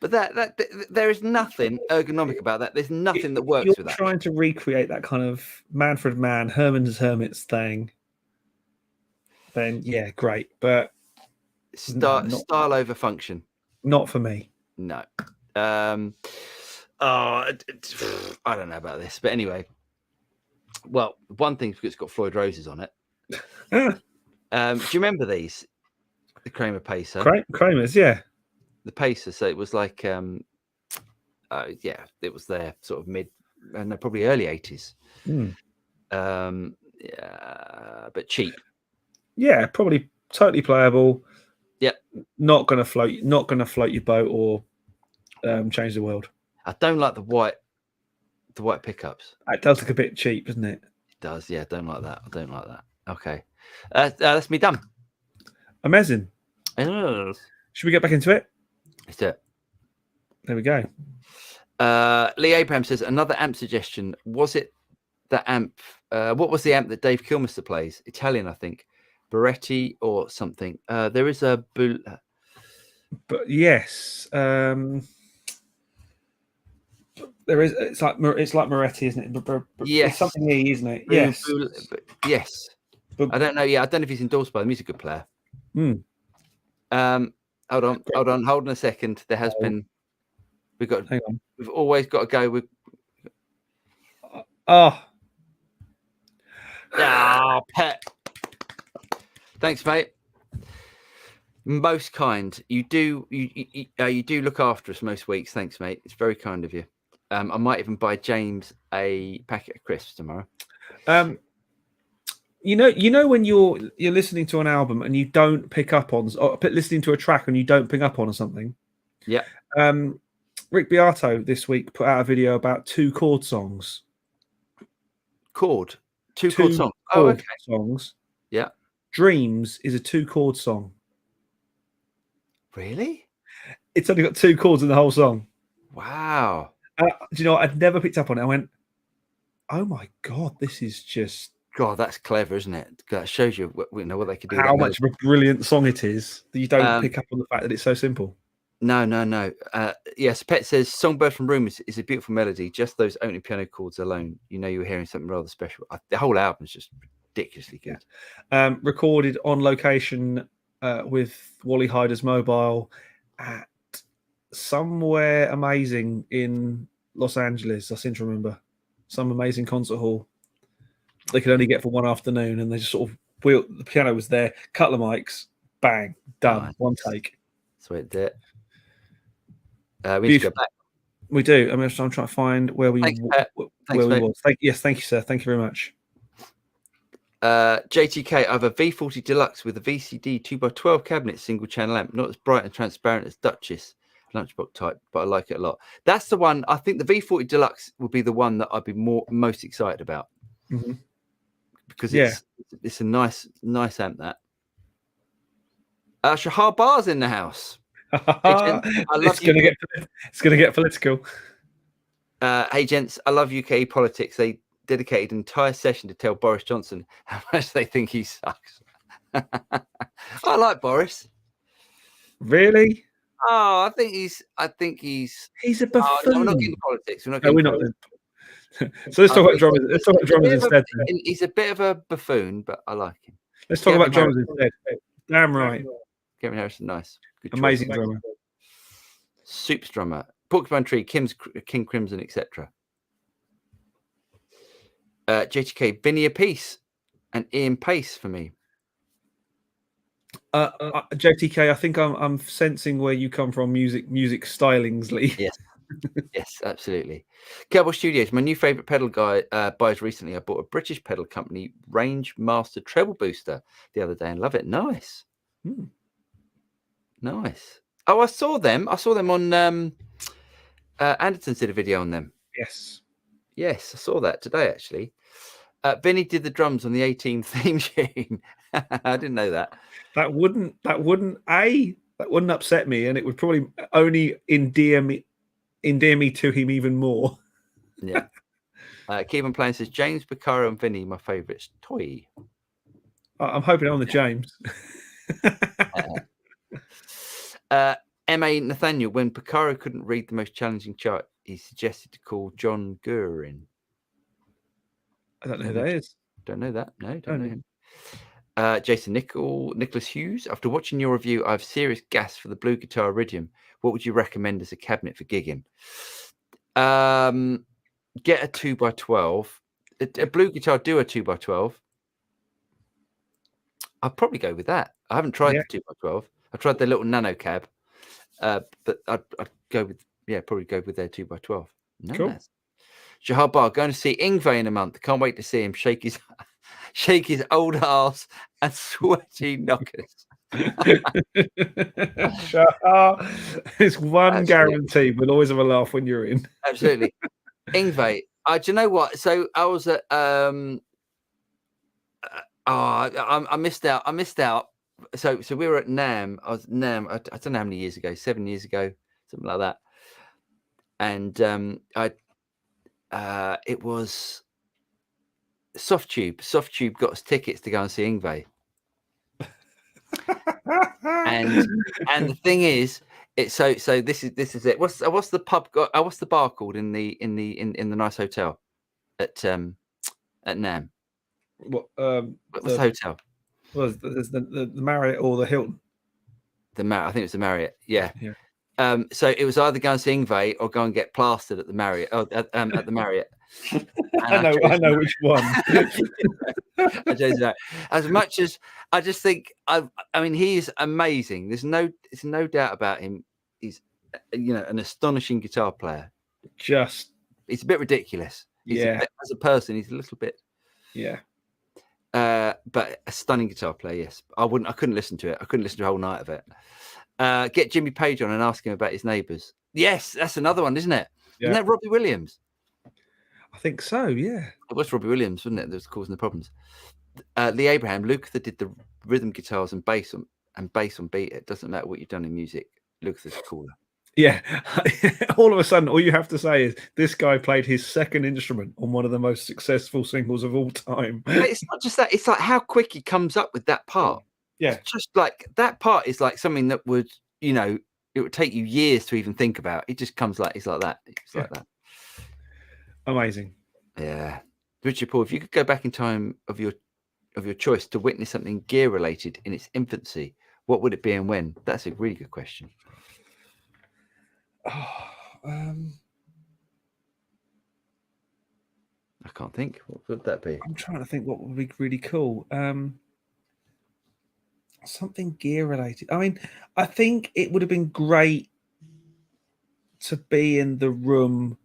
S2: But that there is nothing ergonomic about that. There's nothing that works with that.
S1: You're trying to recreate that kind of Manfred Mann, Herman's Hermits thing. Then yeah, great, but
S2: style over function.
S1: Not for me.
S2: No. I don't know about this, but anyway. Well, one thing's because it's got Floyd Roses on it. Do you remember these? The Kramer Pacer.
S1: Kramer's, yeah.
S2: The Pacer. So it was like, yeah, it was their sort of probably early 80s. Yeah, but cheap.
S1: Yeah, probably totally playable.
S2: Yep.
S1: Not gonna float your boat or change the world.
S2: I don't like the white pickups.
S1: It does look a bit cheap, doesn't it?
S2: It does, yeah. I don't like that. Okay. That's me done.
S1: Amazing. Should we get back into it?
S2: Let's do it.
S1: There we go.
S2: Lee Abraham says, another amp suggestion. Was it the amp? What was the amp that Dave Kilmister plays? Italian, I think. Beretti or something. There is a...
S1: But yes. There is. It's like Moretti, isn't it?
S2: Yes.
S1: It's something E, isn't it? Yes.
S2: Yes. I don't know. Yeah, I don't know if he's endorsed by them. He's a good player. Hold on. Hold on a second. There has been.
S1: Hang on.
S2: We've always got to go with. Pet. Thanks, mate. Most kind. You do look after us most weeks. Thanks, mate. It's very kind of you. I might even buy James a packet of crisps tomorrow.
S1: You know when you're listening to an album and you don't pick up on, or listening to a track and you don't pick up on something.
S2: Yeah.
S1: Rick Beato this week put out a video about 2 chord songs.
S2: Two chord songs.
S1: Okay. Songs.
S2: Yeah.
S1: Dreams is a 2 chord song.
S2: Really?
S1: It's only got 2 chords in the whole song.
S2: Wow.
S1: Do you know, I'd never picked up on it. I went, oh my God, this is just...
S2: God, that's clever, isn't it? That shows you what they could do.
S1: How much of a brilliant song it is that you don't pick up on the fact that it's so simple.
S2: No. Yes, Pet says Songbird from Room is a beautiful melody. Just those opening piano chords alone, you know you're hearing something rather special. The whole album is just ridiculously good.
S1: Recorded on location with Wally Hyder's mobile at somewhere amazing in Los Angeles. I seem to remember some amazing concert hall they could only get for one afternoon, and they just sort of the piano was there, cut the mics, bang, done, nice. One take.
S2: Sweet it. We need to go back.
S1: We do. I'm trying to find where we was. Thank you, sir. Thank you very much.
S2: JTK, I have a V40 Deluxe with a VCD 2x12 cabinet single channel amp, not as bright and transparent as Duchess lunchbox type, but I like it a lot. That's the one. I think the V40 Deluxe would be the one that I'd be most excited about.
S1: Mm-hmm.
S2: Because it's a nice amp. That Shahar Bar's in the house.
S1: It's going to get political.
S2: Hey gents, I love UK politics. They dedicated an entire session to tell Boris Johnson how much they think he sucks. I like Boris.
S1: Really?
S2: Oh, I think he's
S1: a buffoon.
S2: No, we're not getting politics. We're not.
S1: So let's talk about drummers. Let's talk about drummers instead.
S2: He's a bit of a buffoon, but I like him.
S1: Let's talk about drummers instead. Damn right.
S2: Kevin Harrison, nice. Good
S1: Amazing
S2: choice.
S1: drummer.
S2: Soup's drummer. Porcupine Tree, King Crimson, etc. JTK, Vinny Appice and Ian Pace for me.
S1: JTK, I think I'm sensing where you come from, music stylingly.
S2: Yes. Yes, absolutely. Cowboy Studios, my new favorite pedal guy buys recently. I bought a British pedal company Range Master treble booster the other day and love it. Nice. Nice. Oh, I saw them on Anderton did a video on them. Yes, I saw that today actually. Vinny did the drums on the 18 theme tune. I didn't know that.
S1: That wouldn't upset me, and it would probably only endear me to him even more.
S2: Yeah. Keep on playing says James, Bacaro, and Vinny, my favourites. Toy.
S1: I'm hoping on the James.
S2: M.A. Nathaniel, when Bacaro couldn't read the most challenging chart, he suggested to call John Gurin.
S1: I don't know who that is.
S2: Don't know that. No, don't know him. Jason Nicholas Hughes. After watching your review, I have serious gas for the blue guitar Iridium. What would you recommend as a cabinet for gigging? Get a 2x12. A blue guitar Duo 2x12. I'll probably go with that. I haven't tried the 2x12. I tried their little nano cab, but I'd go with probably go with their 2x12. No,
S1: cool.
S2: Shahar Bar, going to see Ingve in a month. Can't wait to see him shake his old ass and sweaty knockers.
S1: Shahar, it's one guarantee, but always have a laugh when you're in.
S2: Absolutely. Ingve, do you know what? So I was at I missed out. So we were at NAMM. I was NAMM. I don't know how many years ago, 7 years ago, something like that. And it was Soft Tube. Soft Tube got us tickets to go and see Ingve. and the thing is, it's so this is it. What's the pub got? What's the bar called in the nice hotel at NAMM?
S1: What's
S2: the hotel?
S1: Was the Marriott or the Hilton?
S2: The Marriott. I think it was the Marriott. Yeah. So it was either go and see Ingve or go and get plastered at the Marriott. Oh, at the Marriott.
S1: I know which one.
S2: I chose that. As much as I just think, I mean, he is amazing. There's no doubt about him. He's an astonishing guitar player. He's a bit ridiculous. As a person, he's a little bit.
S1: Yeah.
S2: But a stunning guitar player. Yes, I couldn't listen to it. I couldn't listen to a whole night of it. Get Jimmy Page on and ask him about his neighbours. Yes, that's another one, isn't it? Yeah. Isn't that Robbie Williams?
S1: I think so. Yeah,
S2: it was Robbie Williams, wasn't it? That was causing the problems. Lee Abraham, Lukather did the rhythm guitars and bass on beat. It doesn't matter what you've done in music. Lukather's cooler.
S1: Yeah, all of a sudden, all you have to say is this guy played his second instrument on one of the most successful singles of all time.
S2: But it's not just that; it's like how quick he comes up with that part.
S1: Yeah,
S2: it's just like that part is like something that would, it would take you years to even think about. It just comes like like that. It's like that.
S1: Amazing.
S2: Yeah, Richard Paul, if you could go back in time of your choice to witness something gear related in its infancy, what would it be and when? That's a really good question. I can't think. What would that be?
S1: I'm trying to think what would be really cool. Something gear related. I mean, I think it would have been great to be in the room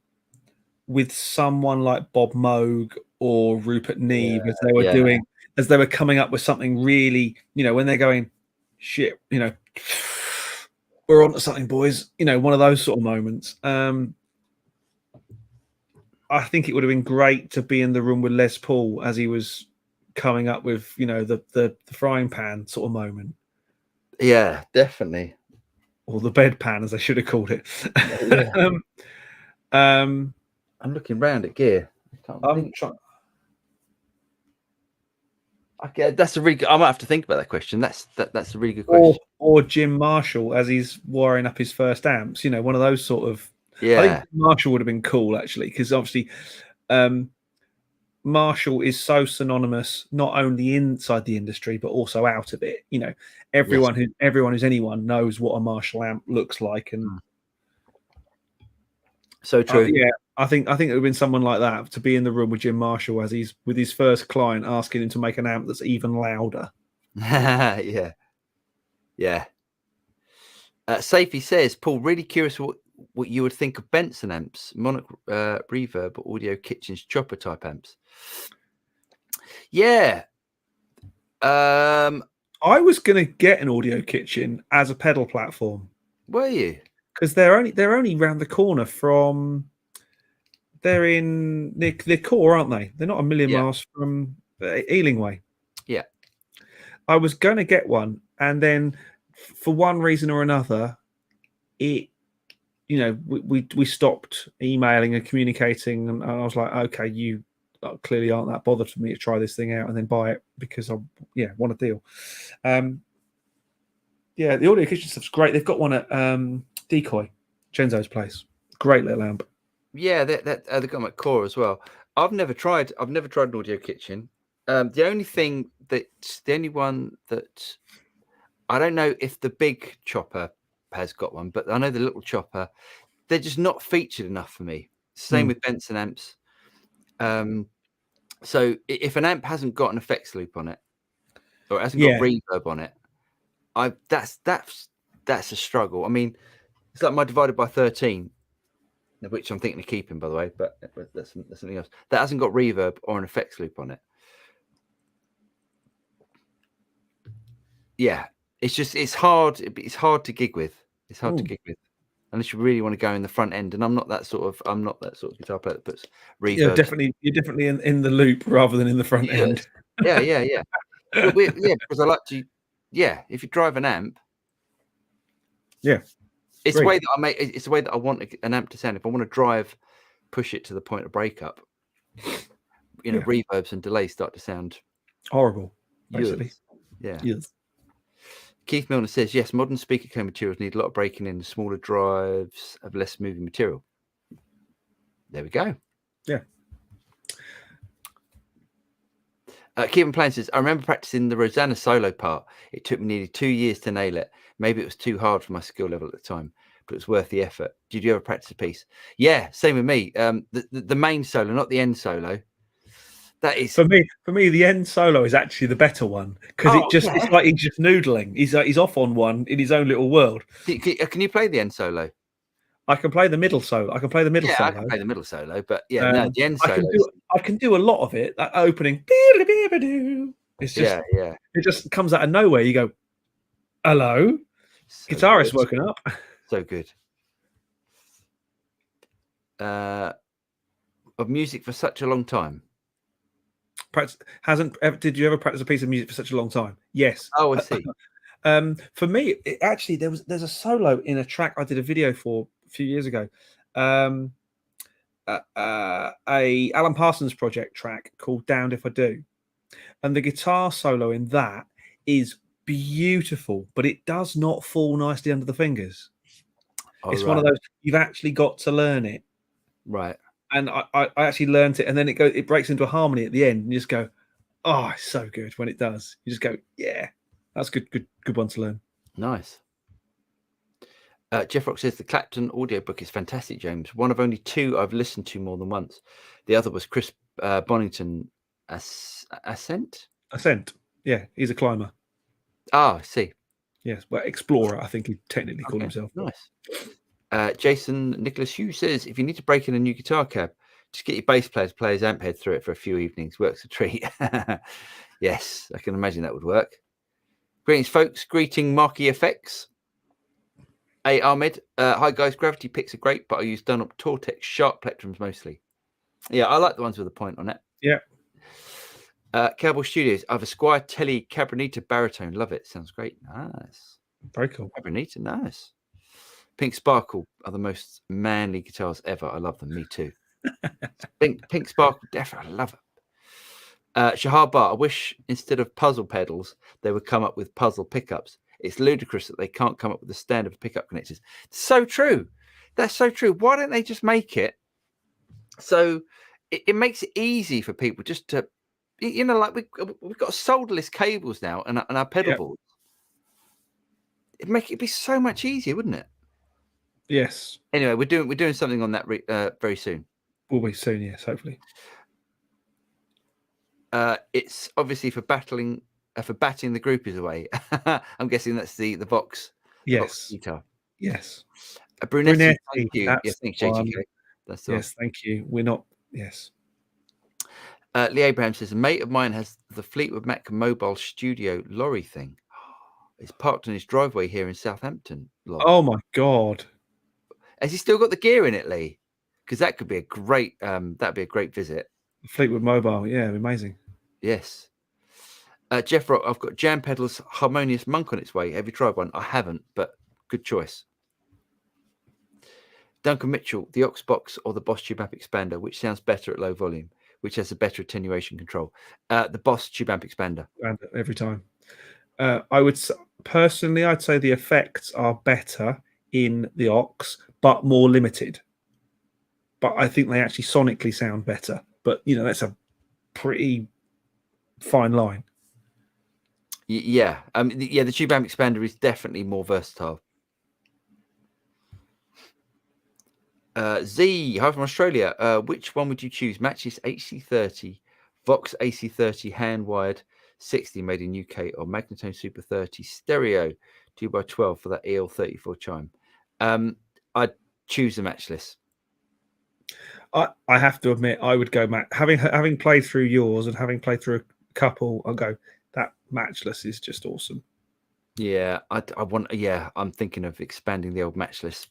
S1: with someone like Bob Moog or Rupert Neve as they were as they were coming up with something really, when they're going, shit, we're on to something, boys. One of those sort of moments. I think it would have been great to be in the room with Les Paul as he was coming up with, the frying pan sort of moment.
S2: Yeah, definitely.
S1: Or the bedpan, as I should have called it.
S2: I'm looking round at gear. Okay, that's a really good. I might have to think about that question. That's a really good question.
S1: Or Jim Marshall as he's wiring up his first amps. One of those sort of.
S2: Yeah,
S1: I think Marshall would have been cool actually, because obviously, Marshall is so synonymous, not only inside the industry but also out of it. You know, everyone who's anyone knows what a Marshall amp looks like, and
S2: so true.
S1: yeah, I think it would have been someone like that to be in the room with Jim Marshall as he's with his first client, asking him to make an amp that's even louder.
S2: Yeah. Safety says, Paul, really curious what you would think of Benson amps, Monarch Reverb, Audio Kitchen's chopper type amps. Yeah.
S1: I was going to get an Audio Kitchen as a pedal platform.
S2: Were you?
S1: Because they're only round the corner from. They're in they're core, aren't they? They're not a million miles from Ealing Way.
S2: Yeah.
S1: I was going to get one, and then for one reason or another, we stopped emailing and communicating, and I was like, okay, you clearly aren't that bothered for me to try this thing out and then buy it because I want a deal. The Audio Kitchen stuff's great. They've got one at Decoy, Genzo's place. Great little amp.
S2: Yeah, they've got them at Core as well. I've never tried an Audio Kitchen. The only one that I don't know if the big chopper has got one, but I know the little chopper, they're just not featured enough for me. Same with Benson amps. So if an amp hasn't got an effects loop on it, or it hasn't got reverb on it, that's a struggle. I mean, it's like my Divided by 13, which I'm thinking of keeping, by the way, but that's something else. That hasn't got reverb or an effects loop on it. Yeah, it's hard to gig with. It's hard to gig with, unless you really want to go in the front end. And I'm not that sort of guitar player that puts reverb. You're
S1: definitely in the loop rather than in the front end.
S2: Yeah. Because I like to. Yeah, if you drive an amp.
S1: Yeah.
S2: It's the way that it's the way that I want an amp to sound. If I want to push it to the point of breakup, reverbs and delays start to sound
S1: horrible, basically.
S2: Yeah.
S1: Yes.
S2: Keith Milner says, yes, modern speaker cone materials need a lot of breaking in. Smaller drives have less moving material. There we go.
S1: Yeah.
S2: Kevin Plan says, I remember practicing the Rosanna solo part. It took me nearly 2 years to nail it. Maybe it was too hard for my skill level at the time, but it was worth the effort. Did you ever practice a piece? Yeah, same with me. The main solo, not the end solo. That is
S1: for me. The end solo is actually the better one because it's like he's just noodling. He's off on one in his own little world.
S2: Can you play the end solo?
S1: I can play the middle solo. I can play the middle solo.
S2: I can play the middle solo, but the end solo.
S1: I can do a lot of it. That opening. It's just it just comes out of nowhere. You go, hello, so guitarist woken up.
S2: So good. Of music for such a long time.
S1: Did you ever practice a piece of music for such a long time? Yes.
S2: Oh, I see.
S1: For me, actually, there's a solo in a track I did a video for a few years ago. A Alan Parsons project track called "Damned If I Do," and the guitar solo in that is beautiful, but it does not fall nicely under the fingers. It's one of those you've actually got to learn it,
S2: right?
S1: And I actually learned it, and then it breaks into a harmony at the end, and you just go, "Oh, it's so good!" When it does, you just go, "Yeah, that's good one to learn."
S2: Nice. Jeff Rock says the Clapton audiobook is fantastic, James. One of only two I've listened to more than once. The other was Chris Bonington Ascent.
S1: Yeah, he's a climber.
S2: Ah, I see.
S1: Yes, well, explorer, I think he technically called himself.
S2: Nice. Jason Nicholas Hughes says, if you need to break in a new guitar cab, just get your bass player to play his amp head through it for a few evenings. Works a treat. Yes, I can imagine that would work. Greetings, folks. Greeting Marky FX. Hey, Ahmed. Hi, guys. Gravity picks are great, but I use Dunlop Tortex sharp plectrums mostly. Yeah, I like the ones with a point on it.
S1: Yeah.
S2: Cowboy Studios. I have a Squire Telly Cabronita baritone. Love it. Sounds great. Nice.
S1: Very cool.
S2: Cabronita, nice. Pink Sparkle are the most manly guitars ever. I love them. Me too. Pink Sparkle, definitely. I love it. Shahar Bar, I wish instead of puzzle pedals, they would come up with puzzle pickups. It's ludicrous that they can't come up with the standard pickup connectors. So true. That's so true. Why don't they just make it so it makes it easy for people just to, like we've got solderless cables now and our pedal boards. It'd make it be so much easier, wouldn't it?
S1: Yes.
S2: Anyway, we're doing something on that very soon.
S1: Will be soon, yes, hopefully.
S2: It's obviously for batting the groupies away. I'm guessing that's the Vox.
S1: Yes.
S2: Vox guitar.
S1: Yes.
S2: Brunetti, thank you. Yeah, thanks, JTK. That's the
S1: yes, thank you. We're not. Yes.
S2: Lee Abraham says a mate of mine has the Fleetwood Mac mobile studio lorry thing. It's parked on his driveway here in Southampton.
S1: Oh my God!
S2: Has he still got the gear in it, Lee? Because that could be a great. That'd be a great visit.
S1: Fleetwood Mobile, yeah, amazing.
S2: Yes. Jeff Rock, I've got Jam Pedal's Harmonious Monk on its way. Have you tried one? I haven't, but good choice. Duncan Mitchell, the Oxbox or the Boss Tube Amp Expander, which sounds better at low volume, which has a better attenuation control? The Boss Tube Amp Expander.
S1: Every time. I would personally, I'd say the effects are better in the Ox, but more limited. But I think they actually sonically sound better. But that's a pretty fine line.
S2: Yeah, the Tube Amp Expander is definitely more versatile. Z, hi from Australia. Which one would you choose? Matches AC30, Vox AC30 hand-wired 60 made in UK, or Magnatone Super 30 stereo 2x12 for that EL34 chime? I'd choose the matchless.
S1: I have to admit, I would go having played through yours and having played through a couple, I'll go that matchless is just awesome.
S2: Yeah, I want. Yeah, I'm thinking of expanding the old matchless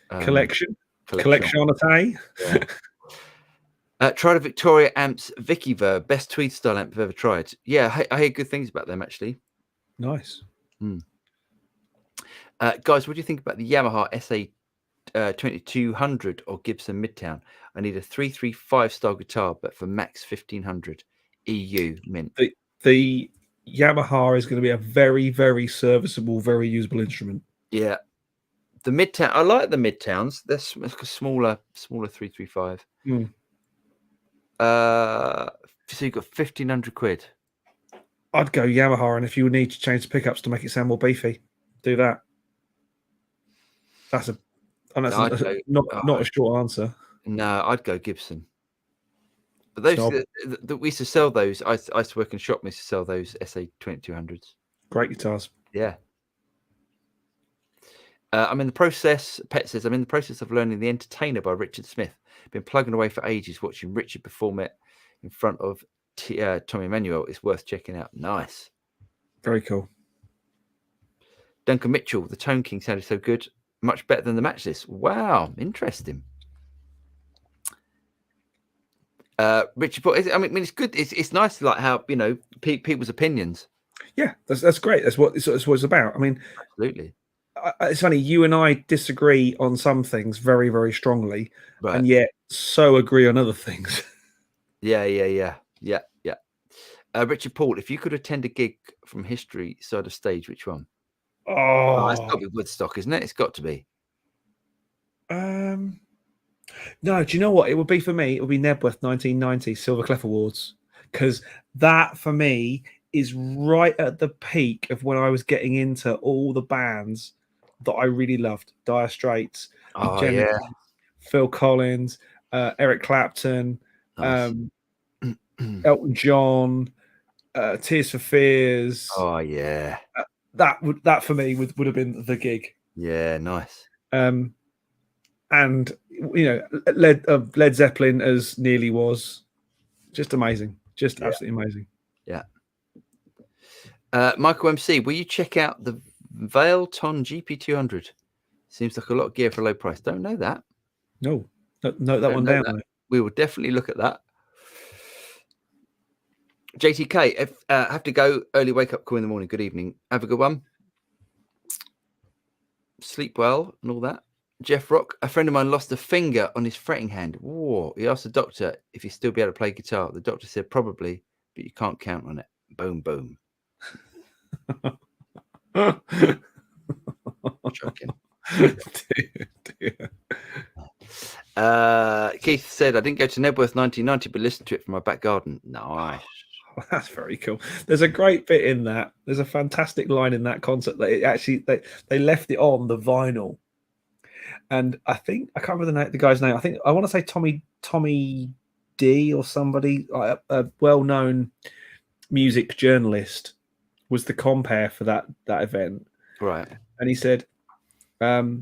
S1: collection. Yeah.
S2: Tried a Victoria Amps Vicky Verb, best tweed style amp I've ever tried. Yeah, I hear good things about them actually.
S1: Nice.
S2: Guys, what do you think about the Yamaha SA 2200 or Gibson Midtown? I need a 335 style guitar, but for max 1500 EU mint.
S1: The Yamaha is going to be a very, very serviceable, very usable instrument.
S2: Yeah. The Midtown, I like the Midtowns. They're smaller 335. So you've got 1500 quid.
S1: I'd go Yamaha, and if you need to change the pickups to make it sound more beefy, do that. That's not a short answer.
S2: No, I'd go Gibson. But those that we used to sell those, I used to work in a shop. We used to sell those SA 2200s.
S1: Great guitars.
S2: Yeah. I'm in the process. Pet says I'm in the process of learning The Entertainer by Richard Smith. Been plugging away for ages, watching Richard perform it in front of Tommy Emmanuel. It's worth checking out. Nice.
S1: Very cool.
S2: Duncan Mitchell, the Tone King sounded so good, much better than the Matchless. Wow, interesting. Richard, I mean, it's good. It's nice to like how people's opinions.
S1: Yeah, that's great. That's what it's about. I mean,
S2: absolutely.
S1: It's funny. You and I disagree on some things very, very strongly, right, and yet so agree on other things.
S2: Yeah. Richard Paul, if you could attend a gig from history side of stage, which one? Oh, it's got to be Woodstock, isn't it? It's got to be.
S1: No, do you know what it would be for me? It would be Nebworth 1990 Silver Clef Awards, because that for me is right at the peak of when I was getting into all the bands that I really loved. Dire Straits, Phil Collins, Eric Clapton, nice. Elton John, Tears for Fears.
S2: Oh yeah,
S1: that for me would have been the gig.
S2: Yeah, nice.
S1: And Led Zeppelin as nearly was just amazing, just absolutely amazing.
S2: Yeah. Michael MC, will you check out the Vailton GP200? Seems like a lot of gear for a low price. Don't know that.
S1: No, note that one down.
S2: That. We will definitely look at that. JTK, if have to go, early wake up call in the morning. Good evening. Have a good one. Sleep well and all that. Jeff Rock, a friend of mine lost a finger on his fretting hand. Whoa. He asked the doctor if he'd still be able to play guitar. The doctor said probably, but you can't count on it. Boom, boom. Shocking. Keith said, I didn't go to Nebworth 1990, but listened to it from my back garden. Nice.
S1: Oh, that's very cool. There's a great bit in that. There's a fantastic line in that concert that it actually they left it on the vinyl, and I think I can't remember the guy's name. I want to say Tommy D or somebody, a well-known music journalist, was the compere for that event.
S2: Right.
S1: And he said, every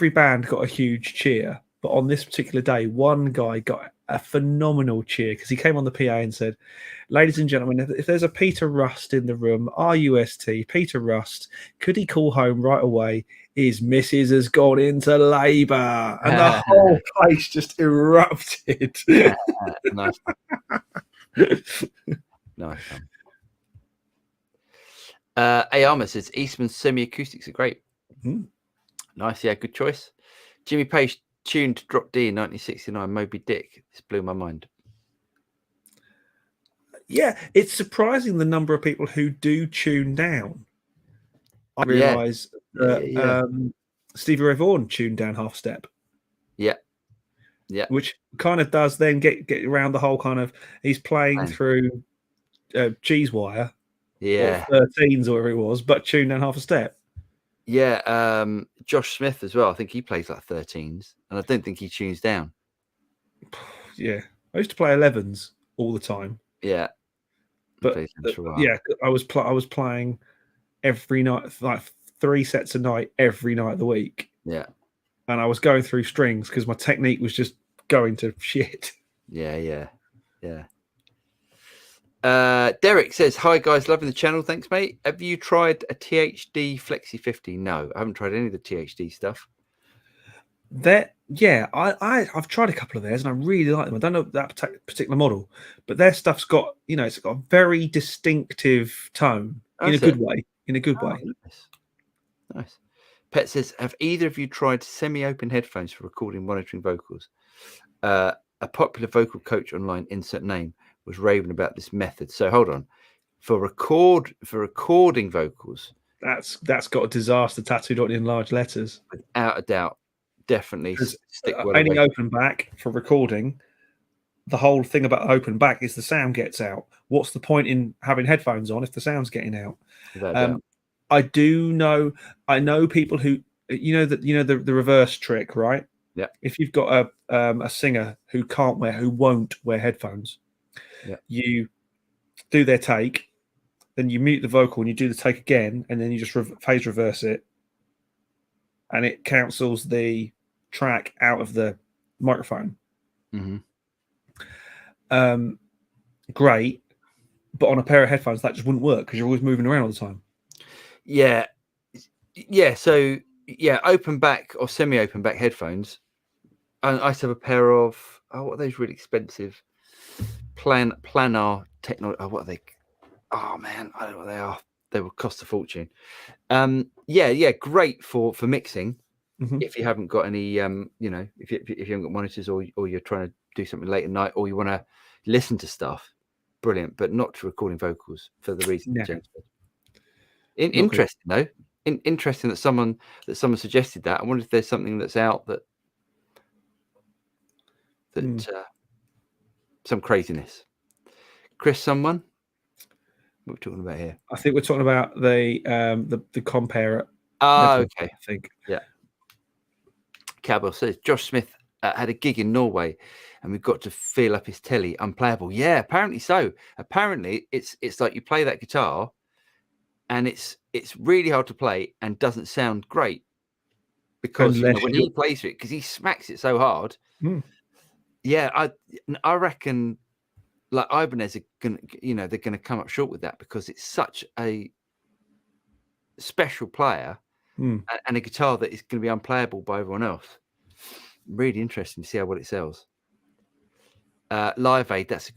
S1: band got a huge cheer, but on this particular day, one guy got a phenomenal cheer because he came on the PA and said, ladies and gentlemen, if there's a Peter Rust in the room, R-U-S-T, Peter Rust, could he call home right away? His missus has gone into labour. And the whole place just erupted.
S2: Nice. Nice. Ayama says Eastman's semi-acoustics are great.
S1: Mm.
S2: Nice, yeah, good choice. Jimmy Page tuned Drop D in 1969, Moby Dick. This blew my mind.
S1: Yeah, it's surprising the number of people who do tune down. I realise that Stevie Ray Vaughan tuned down half step.
S2: Yeah. Yeah.
S1: Which kind of does then get around the whole kind of, he's playing through G's wire.
S2: Yeah.
S1: Or 13s or whatever it was, but tuned down half a step.
S2: Yeah. Josh Smith as well. I think he plays like 13s, and I don't think he tunes down.
S1: Yeah. I used to play 11s all the time.
S2: Yeah.
S1: But yeah, I was playing every night, like 3 sets a night, every night of the week.
S2: Yeah.
S1: And I was going through strings because my technique was just going to shit.
S2: Yeah. Derek says, hi guys, loving the channel. Thanks, mate. Have you tried a THD Flexi 50? No, I haven't tried any of the THD stuff. I've tried a couple of theirs and I really like them. I don't know that particular model, but their stuff's got, it's got a very distinctive tone in a good way. Nice. Pet says, have either of you tried semi-open headphones for recording monitoring vocals? A popular vocal coach online, insert name, was raving about this method. So hold on. For recording vocals,
S1: that's got a disaster tattooed on it in large letters.
S2: Without a doubt. Definitely stick
S1: only open back for recording. The whole thing about open back is the sound gets out. What's the point in having headphones on if the sound's getting out? I know people who the reverse trick, right?
S2: Yeah.
S1: If you've got a singer who won't wear headphones, you do their take, then you mute the vocal and you do the take again, and then you just phase reverse it, and it cancels the track out of the microphone.
S2: Mm-hmm.
S1: Great, but on a pair of headphones that just wouldn't work because you're always moving around all the time.
S2: Yeah. So open back or semi-open back headphones. I used to have a pair of what are those really expensive planar technology? What are they? Oh man, I don't know what they are. They will cost a fortune. Great for mixing. Mm-hmm. If you haven't got any, if you haven't got monitors or you're trying to do something late at night or you want to listen to stuff, brilliant. But not for recording vocals for the reason James said. Interesting though. Interesting that someone suggested that. I wonder if there's something that's out that some craziness. Chris, someone. What are we talking about here?
S1: I think we're talking about the compare.
S2: Okay.
S1: I think.
S2: Yeah. Cabell says Josh Smith had a gig in Norway, and we got to feel up his telly unplayable. Yeah, apparently so. Apparently, it's like you play that guitar, and it's really hard to play and doesn't sound great because when he plays it, because he smacks it so hard.
S1: Mm.
S2: Yeah, I reckon like Ibanez are gonna, they're gonna come up short with that because it's such a special player and a guitar that is going to be unplayable by everyone else. Really interesting to see how it sells. Live Aid, that's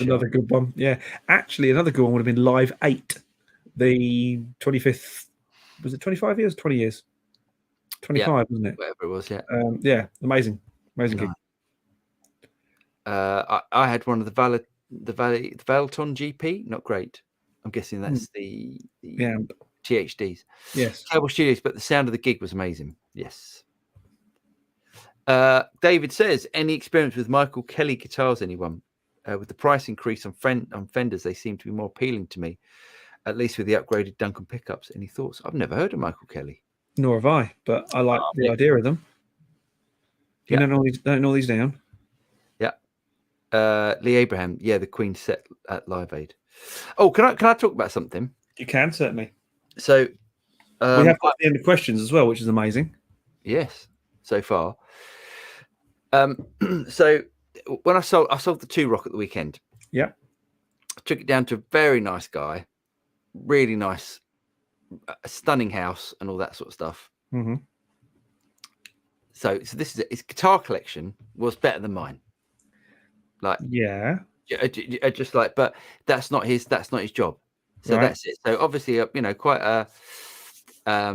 S1: another good one. Yeah, actually, another good one would have been Live 8, the 25th. Was it 25 years? 20 years? 25, wasn't it?
S2: Whatever it was.
S1: Yeah, amazing gig.
S2: I had one of the Valeton GP. Not great. I'm guessing that's the THDs.
S1: Yes.
S2: Terrible studios, but the sound of the gig was amazing. Yes. David says, any experience with Michael Kelly guitars, anyone? With the price increase on Fenders, they seem to be more appealing to me, at least with the upgraded Duncan pickups. Any thoughts? I've never heard of Michael Kelly.
S1: Nor have I, but I like the idea of them. You don't know these down?
S2: Yeah. Lee Abraham, the Queen set at Live Aid. Oh, can I talk about something?
S1: You can, certainly.
S2: So
S1: we have got the end of questions as well, which is amazing.
S2: Yes, so far. So when I sold the 2-Rock at the weekend.
S1: Yeah.
S2: I took it down to a very nice guy, really nice, a stunning house and all that sort of stuff.
S1: Mm-hmm.
S2: So this is his guitar collection was better than mine. Like,
S1: yeah,
S2: just like, but that's not his job. So that's it. So obviously, quite a, I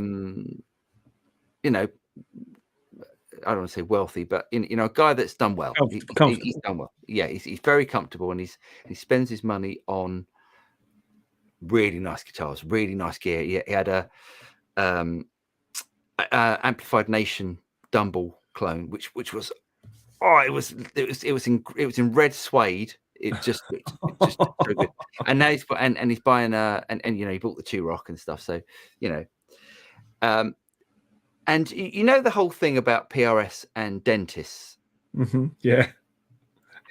S2: don't want to say wealthy, but a guy that's done well. He's done well. Yeah, he's very comfortable, and he spends his money on really nice guitars, really nice gear. He had a Amplified Nation Dumble clone, which was it was in red suede. It just so good. And now he's buying he bought the 2-Rock and stuff. So and the whole thing about PRS and dentists.
S1: Mm-hmm. Yeah,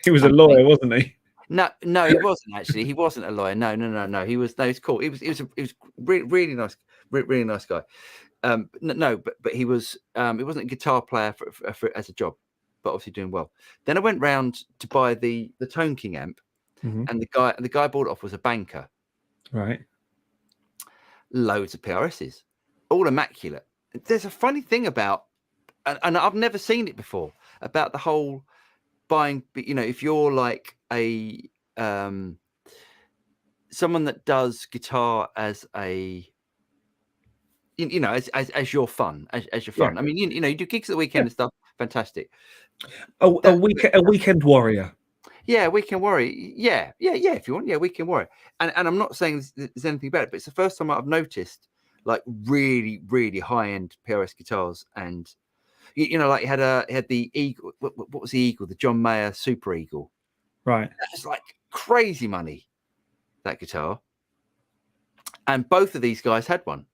S1: he was a lawyer, wasn't he?
S2: No, he wasn't actually. He wasn't a lawyer. No. He was. No, he's cool. He was really nice, really nice guy. But he was. He wasn't a guitar player for as a job, but obviously doing well. Then I went round to buy the Tone King amp, and the guy bought it off was a banker.
S1: Right.
S2: Loads of PRSs, all immaculate. There's a funny thing about, and I've never seen it before, about the whole buying. If you're like a someone that does guitar as a as your fun, as your fun. Yeah. I mean, you do gigs at the weekend and stuff. Fantastic.
S1: A weekend warrior.
S2: Yeah, weekend warrior. Yeah. If you want, weekend warrior. And I'm not saying there's anything about it, but it's the first time I've noticed like really, really high end PRS guitars, and like he had the Eagle. What was the Eagle? The John Mayer Super Eagle.
S1: Right.
S2: That was like crazy money. That guitar. And both of these guys had one.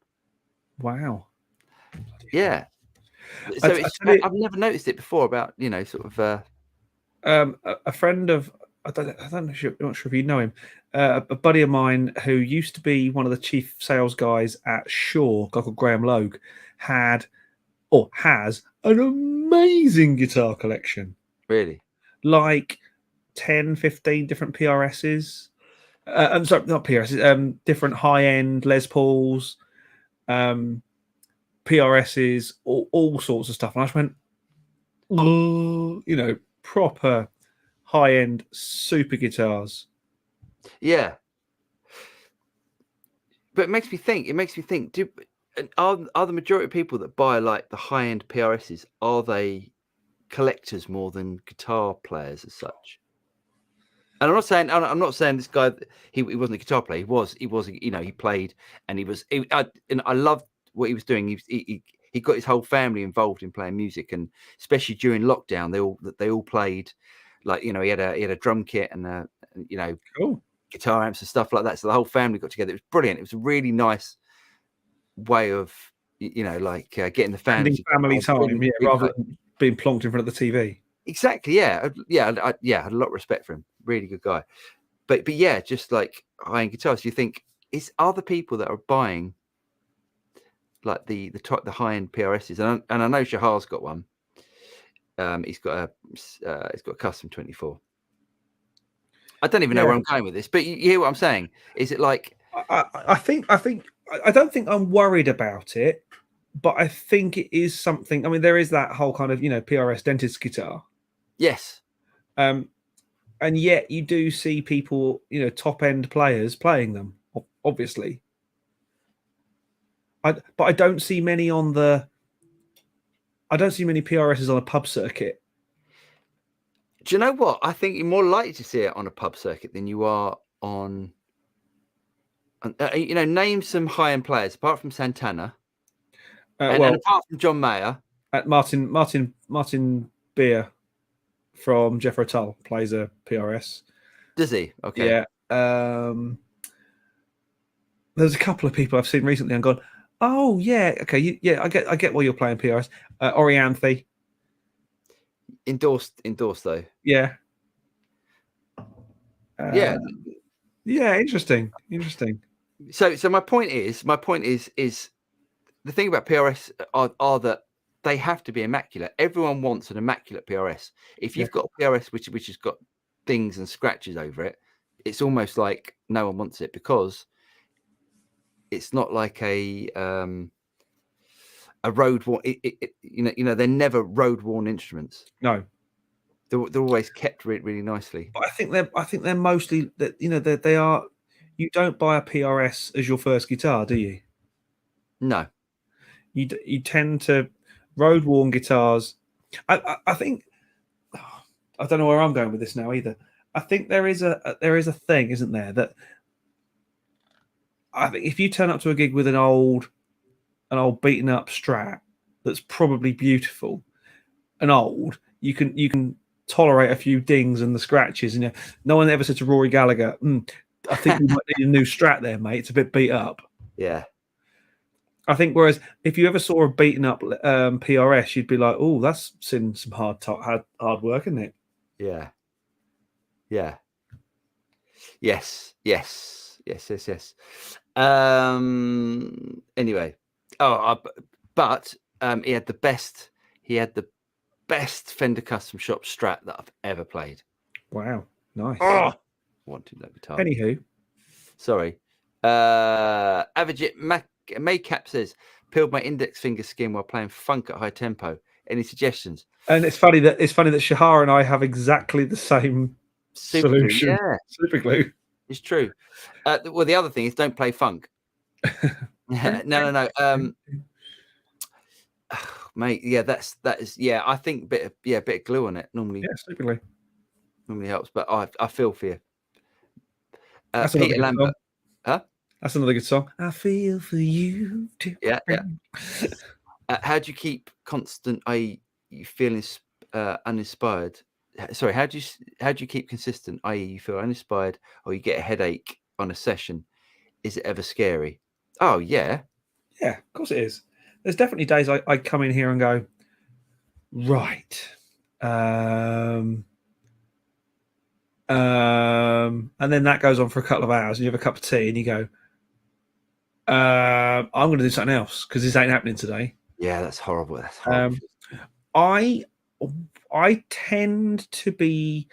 S1: Wow.
S2: Yeah. So I've never noticed it before about sort of.
S1: A friend of I'm not sure if you know him. A buddy of mine who used to be one of the chief sales guys at Shaw, a guy called Graham Logue, has an amazing guitar collection.
S2: Really?
S1: Like 10, 15 different PRSs. I'm sorry, not PRSs. Different high-end Les Pauls, PRSs, all sorts of stuff. And I just went, proper high-end super guitars.
S2: Yeah. But it makes me think, are the majority of people that buy like the high-end PRSs, are they collectors more than guitar players as such? And I'm not saying this guy, he wasn't a guitar player. He was, he played, and I loved what he was doing. He got his whole family involved in playing music, and especially during lockdown, they all played, like, he had a drum kit and
S1: cool
S2: guitar amps and stuff like that. So the whole family got together. It was brilliant. It was a really nice way of, getting the family
S1: time, rather than being plonked in front of the TV.
S2: Exactly. Yeah. I had a lot of respect for him. Really good guy. But yeah, just like high-end guitars, you think are the people that are buying like the high-end PRSs, and I know Shahar's got one. He's got a custom 24. I don't even know where I'm going with this, but you hear what I'm saying? Is it like
S1: I don't think I'm worried about it, but I think it is something. I mean, there is that whole kind of PRS dentist guitar.
S2: Yes.
S1: And yet you do see people, top end players playing them, obviously. But I don't see many PRSs on a pub circuit.
S2: Do you know what? I think you're more likely to see it on a pub circuit than you are on. Name some high end players apart from Santana, and apart from John Mayer.
S1: Martin Beer from Jethro Tull plays a PRS.
S2: Does he? Okay.
S1: Yeah. There's a couple of people I've seen recently and gone, oh yeah, okay, yeah, I get why you're playing PRS. Orianthe.
S2: Endorsed though.
S1: Yeah.
S2: Yeah.
S1: Yeah, interesting.
S2: So my point is the thing about PRS are that they have to be immaculate. Everyone wants an immaculate PRS. If you've got a PRS which has got things and scratches over it, it's almost like no one wants it, because it's not like a road worn. They're never road worn instruments.
S1: No,
S2: they're always kept really nicely.
S1: but I think they're mostly that. They are. You don't buy a PRS as your first guitar, do you?
S2: No.
S1: You tend to road worn guitars. I think I don't know where I'm going with this now either. I think there is a thing, isn't there, that I think if you turn up to a gig with an old beaten up Strat that's probably beautiful and old, you can tolerate a few dings and the scratches. And no one ever said to Rory Gallagher, I think you might need a new Strat there, mate. It's a bit beat up.
S2: Yeah.
S1: I think whereas if you ever saw a beaten up PRS, you'd be like, oh, that's seen some hard work, isn't it?
S2: Yeah. Yeah. Yes. Anyway, but he had the best Fender Custom Shop Strat that I've ever played.
S1: Wow, nice.
S2: Oh, wanted that guitar.
S1: Anywho,
S2: sorry. Avajit Maycap says, peeled my index finger skin while playing funk at high tempo. Any suggestions?
S1: And it's funny that Shahar and I have exactly the same solution.
S2: Yeah,
S1: super glue.
S2: It's true. Well, the other thing is don't play funk. No. Mate, yeah, that is. Yeah, I think bit of glue on it normally.
S1: Yeah, super glue
S2: normally helps. But I feel for you.
S1: That's
S2: Peter Lambert. Song. Huh?
S1: That's another good song. I feel for you too.
S2: Yeah. How do you keep constant? You feel uninspired? Sorry, how do you keep consistent? I.e., you feel uninspired, or you get a headache on a session? Is it ever scary? Oh yeah,
S1: of course it is. There's definitely days I come in here and go, right, and then that goes on for a couple of hours, and you have a cup of tea, and you go, I'm going to do something else because this ain't happening today.
S2: Yeah, that's horrible. That's horrible.
S1: I tend to be.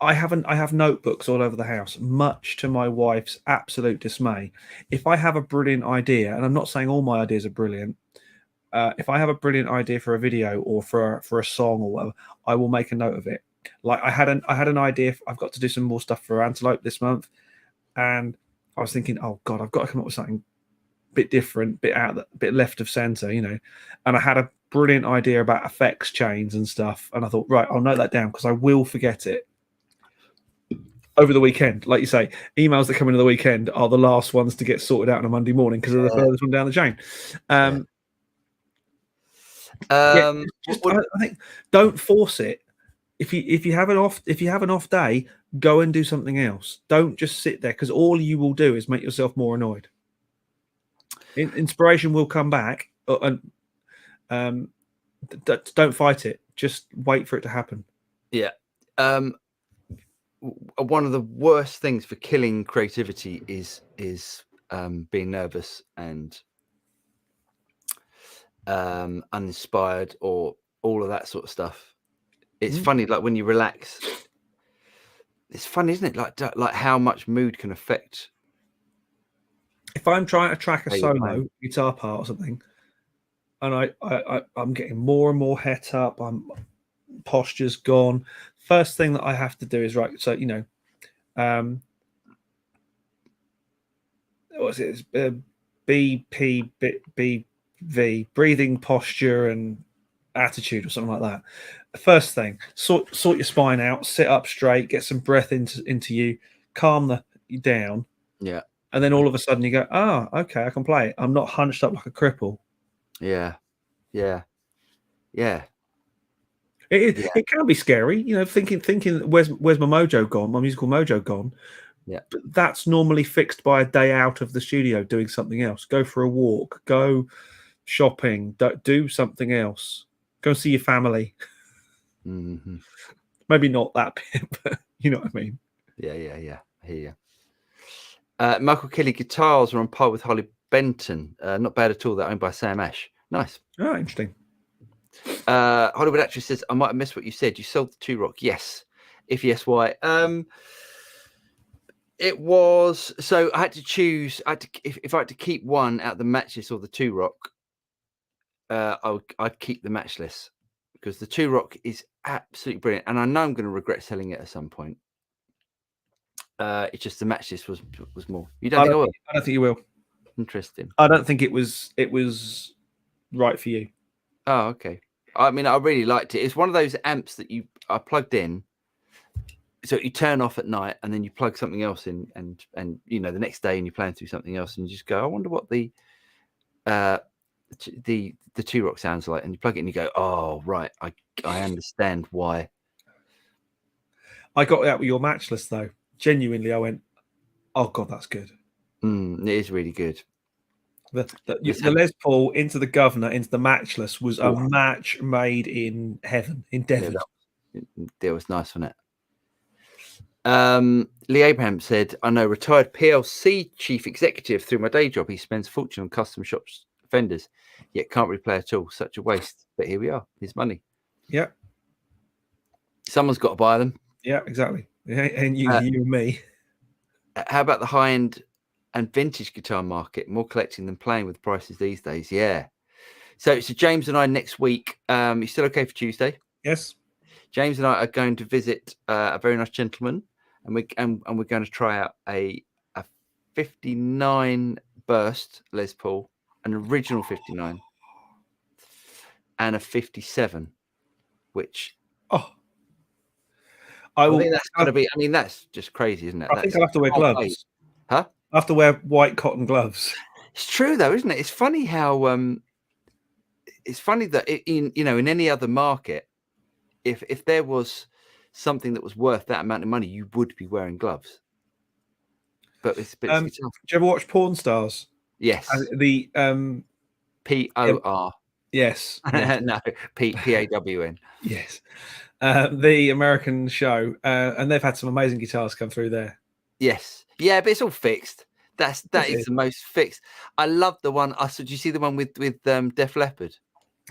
S1: I have notebooks all over the house, much to my wife's absolute dismay. If I have a brilliant idea, and I'm not saying all my ideas are brilliant, if I have a brilliant idea for a video or for a song or whatever, I will make a note of it. Like I had an idea. I've got to do some more stuff for Antelope this month, and I was thinking, oh God, I've got to come up with something a bit different, bit left of center, And I had a brilliant idea about effects chains and stuff, and I thought, right, I'll note that down because I will forget it. Over the weekend, like you say, emails that come in on the weekend are the last ones to get sorted out on a Monday morning because they're the furthest one down the chain. I think don't force it. If you have an off day, go and do something else. Don't just sit there because all you will do is make yourself more annoyed. Inspiration will come back, and don't fight it. Just wait for it to happen.
S2: Yeah. One of the worst things for killing creativity is being nervous and uninspired or all of that sort of stuff. It's funny, like when you relax, it's funny, isn't it? Like how much mood can affect.
S1: If I'm trying to track a solo guitar part or something, and I'm getting more and more het up, posture's gone. First thing that I have to do is so what's it? BPBV, breathing, posture, and attitude, or something like that. First thing, sort your spine out, sit up straight, get some breath into you, calm you down.
S2: Yeah.
S1: And then all of a sudden you go, okay, I can play it. I'm not hunched up like a cripple.
S2: Yeah.
S1: It can be scary, thinking where's my mojo gone, my musical mojo gone.
S2: Yeah.
S1: But that's normally fixed by a day out of the studio doing something else. Go for a walk, go shopping, do something else. Go see your family.
S2: Mm-hmm.
S1: Maybe not that bit, but you know what I mean.
S2: Yeah. I hear you. Michael Kelly guitars are on par with Holly Benton. Not bad at all. They're owned by Sam Ash. Nice.
S1: Oh, interesting.
S2: Hollywood Actress says, I might have missed what you said. You sold the 2-Rock. Yes. If yes, why? It was, so I had to choose. If I had to keep one out of the Matchless or the 2-Rock, I'd keep the Matchless, because the 2-Rock is absolutely brilliant. And I know I'm going to regret selling it at some point. It's just the Matchless was more. You don't think I will?
S1: I don't think you will.
S2: Interesting.
S1: I don't think it was right for you.
S2: Oh, okay. I mean, I really liked it. It's one of those amps that I plugged in, so you turn off at night and then you plug something else in, and the next day and you're playing through something else and you just go, I wonder what the 2-Rock sounds like, and you plug it in and you go, oh right, I understand why.
S1: I got that with your Matchless though. Genuinely, I went, oh god, that's good.
S2: It is really good.
S1: The Les Paul into the Governor into the Matchless was a match made in heaven, in Devon.
S2: That was nice, wasn't it? Lee Abraham said, I know retired PLC chief executive through my day job. He spends a fortune on custom shops Fenders, yet can't replay at all. Such a waste. But here we are. His money.
S1: Yeah.
S2: Someone's got to buy them.
S1: Yeah, exactly. And you and me.
S2: How about the high-end and vintage guitar market? More collecting than playing with prices these days. Yeah. So James and I next week. You still okay for Tuesday?
S1: Yes.
S2: James and I are going to visit a very nice gentleman, and we're going to try out a 59 burst Les Paul, an original 59, and a 57, which I think that's got to be. I mean, that's just crazy, isn't it?
S1: I think I'll have to wear gloves.
S2: Huh?
S1: I have to wear white cotton gloves.
S2: It's true though, isn't it? It's funny how it's funny that in any other market, if there was something that was worth that amount of money, you would be wearing gloves. But it's
S1: do you ever watch Porn Stars?
S2: Yes.
S1: The
S2: POR.
S1: Yes.
S2: No, PAWN.
S1: Yes. The American show, and they've had some amazing guitars come through there.
S2: Yes. Yeah, but it's all fixed. That is the most fixed. I love the one. Did you see the one with Def Leppard?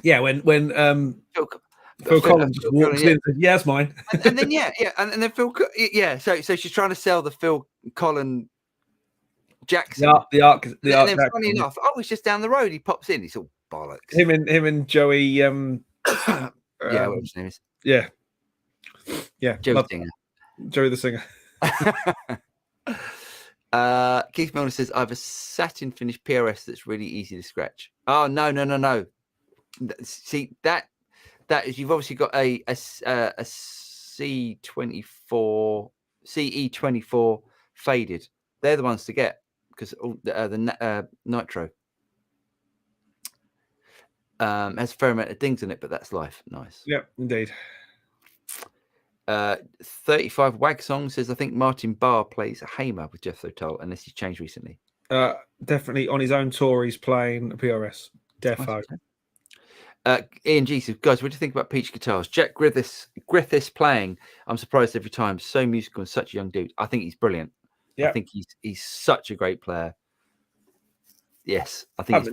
S1: Yeah, when Phil Collins just walks in and says, yeah, it's mine.
S2: and then and then Phil, so she's trying to sell the Phil Collins Jackson.
S1: The arc.
S2: And then funny enough, he's just down the road. He pops in. He's all bollocks.
S1: Him and Joey.
S2: Yeah, whatever his name is.
S1: Yeah.
S2: Joey Singer.
S1: Joey the Singer.
S2: Keith Milner says, I have a satin finish PRS that's really easy to scratch. Oh no. See that is, you've obviously got a C24 CE24 faded. They're the ones to get, because the Nitro has a fair amount of dings in it, but that's life. Nice.
S1: Yeah, indeed.
S2: 35 Wag Song says, I think Martin Barr plays a Hamer with Jethro Tull, unless he's changed recently.
S1: Definitely on his own tour, he's playing a PRS. Defo.
S2: Ian G says, guys, what do you think about Peach guitars? Jack Griffiths playing. I'm surprised every time. So musical and such a young dude. I think he's brilliant. Yeah. I think he's such a great player. Yes, I think he's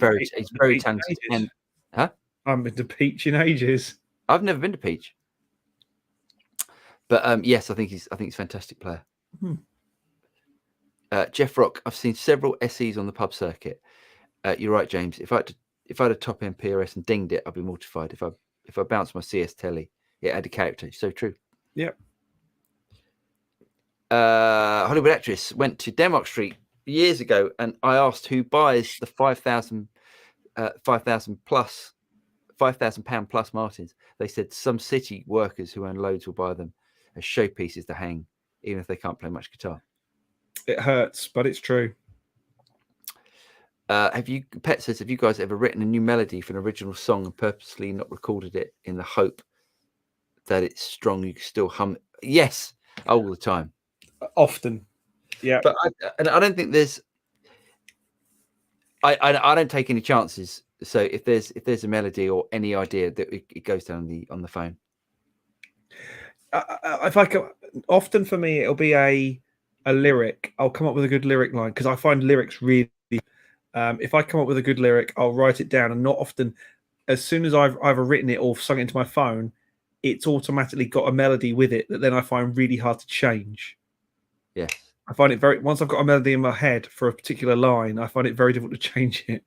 S2: very talented. And, huh?
S1: I haven't been to Peach in ages.
S2: I've never been to Peach. But yes, I think he's a fantastic player. Jeff Rock, I've seen several SEs on the pub circuit. You're right, James. If I had a top end PRS and dinged it, I'd be mortified. If I bounced my CS telly, it had a character. So true.
S1: Yep.
S2: Hollywood Actress went to Denmark Street years ago, and I asked who buys the 5,000 £5,000 plus Martins. They said some city workers who own loads will buy them as showpieces to hang, even if they can't play much guitar.
S1: It hurts, but it's true.
S2: Pet says, have you guys ever written a new melody for an original song and purposely not recorded it in the hope that it's strong, you can still hum. Yes, all the time.
S1: Often, yeah.
S2: But I don't think there's. I don't take any chances. So if there's a melody or any idea that it goes down on the phone.
S1: If I can, often for me it'll be a lyric. I'll come up with a good lyric line because I find lyrics really. If I come up with a good lyric, I'll write it down, and not often. As soon as I've either written it or sung it into my phone, it's automatically got a melody with it that then I find really hard to change.
S2: Yes.
S1: I find it once I've got a melody in my head for a particular line, I find it very difficult to change it.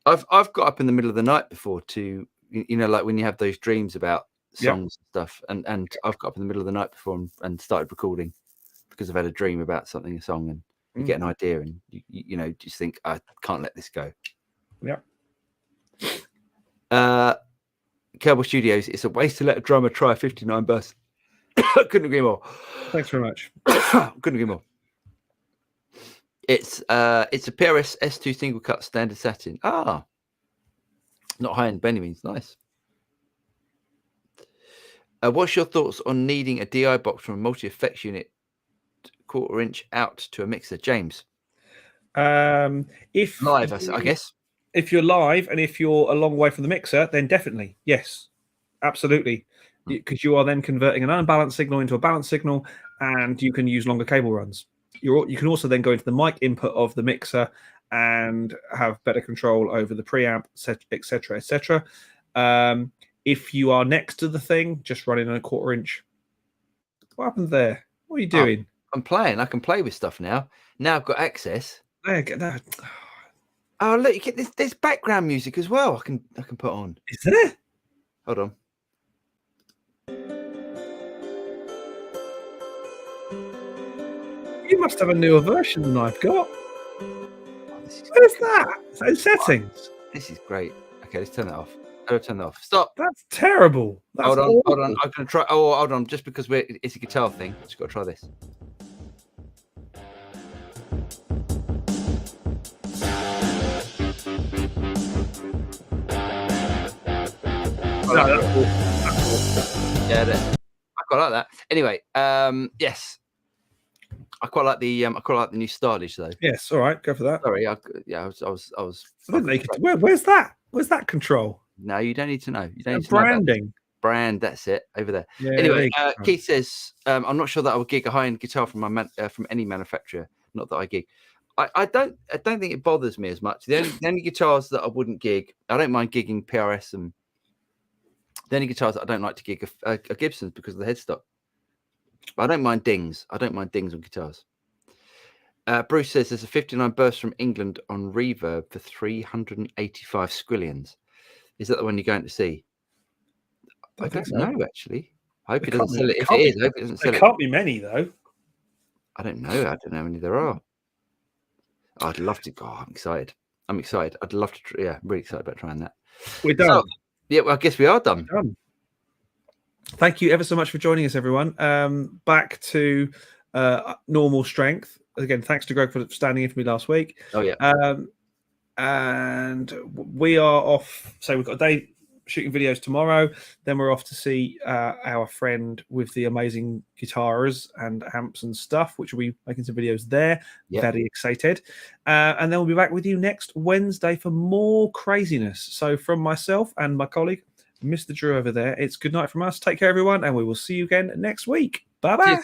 S2: I've got up in the middle of the night before to, like when you have those dreams about songs and stuff, and I've got up in the middle of the night before and started recording because I've had a dream about a song, and you get an idea, and you just think, I can't let this go.
S1: Yeah.
S2: Kerbal Studios, it's a waste to let a drummer try a 59 burst. Couldn't agree more.
S1: Thanks very much.
S2: Couldn't agree more. It's a PRS S2 single cut standard satin. Not high end by any means. Nice. What's your thoughts on needing a DI box from a multi effects unit 1/4 inch out to a mixer, James?
S1: If
S2: live, I guess.
S1: If you're live and if you're a long way from the mixer, then definitely yes, absolutely, because you are then converting an unbalanced signal into a balanced signal, and you can use longer cable runs. You can also then go into the mic input of the mixer and have better control over the preamp, etc., etc. If you are next to the thing, just running a 1/4 inch. What happened there? What are you doing?
S2: I'm playing. I can play with stuff now. Now I've got access.
S1: There, get that.
S2: Oh look, you get this. There's background music as well. I can put on.
S1: Is there?
S2: Hold on.
S1: You must have a newer version than I've got. Where's that? In settings.
S2: This is great. Okay, let's turn that off. I'll turn that off. Stop.
S1: That's terrible. That's
S2: hold on.
S1: awful.
S2: Hold on. I'm gonna try. Oh, hold on. Just because it's a guitar thing, just got to try this.
S1: No, that's awful.
S2: Yeah, I quite like that. Anyway, yes, I quite like the new stylish though.
S1: Yes, all right, go for that.
S2: Sorry, I was.
S1: I didn't know you could, where's that? Where's that control?
S2: No, you don't need to know. You don't need to
S1: branding.
S2: Know brand, that's it over there.
S1: Yeah,
S2: anyway, Keith says, I'm not sure that I would gig a high-end guitar from from any manufacturer. Not that I gig. I don't think it bothers me as much. The only guitars that I wouldn't gig, I don't mind gigging PRS, and the only guitars that I don't like to gig are Gibsons because of the headstock. But I don't mind dings. I don't mind dings on guitars. Bruce says there's a 59 burst from England on Reverb for 385 squillions. Is that the one you're going to see? I don't know, actually. I hope it doesn't sell it. If it is, I hope it doesn't sell it.
S1: There can't be many, though.
S2: I don't know. I don't know how many there are. I'd love to. Oh, I'm excited. I'd love to. Yeah, I'm really excited about trying that.
S1: We're done.
S2: Yeah, well, I guess we are done.
S1: Thank you ever so much for joining us, everyone. Back to normal strength. Again, thanks to Greg for standing in for me last week.
S2: Oh, yeah.
S1: And we are off. So we've got a day shooting videos tomorrow. Then we're off to see our friend with the amazing guitars and amps and stuff, which will be making some videos there. Yep. Very excited. And then we'll be back with you next Wednesday for more craziness. So from myself and my colleague, Mr. Drew over there, it's good night from us. Take care, everyone, and we will see you again next week. Bye-bye.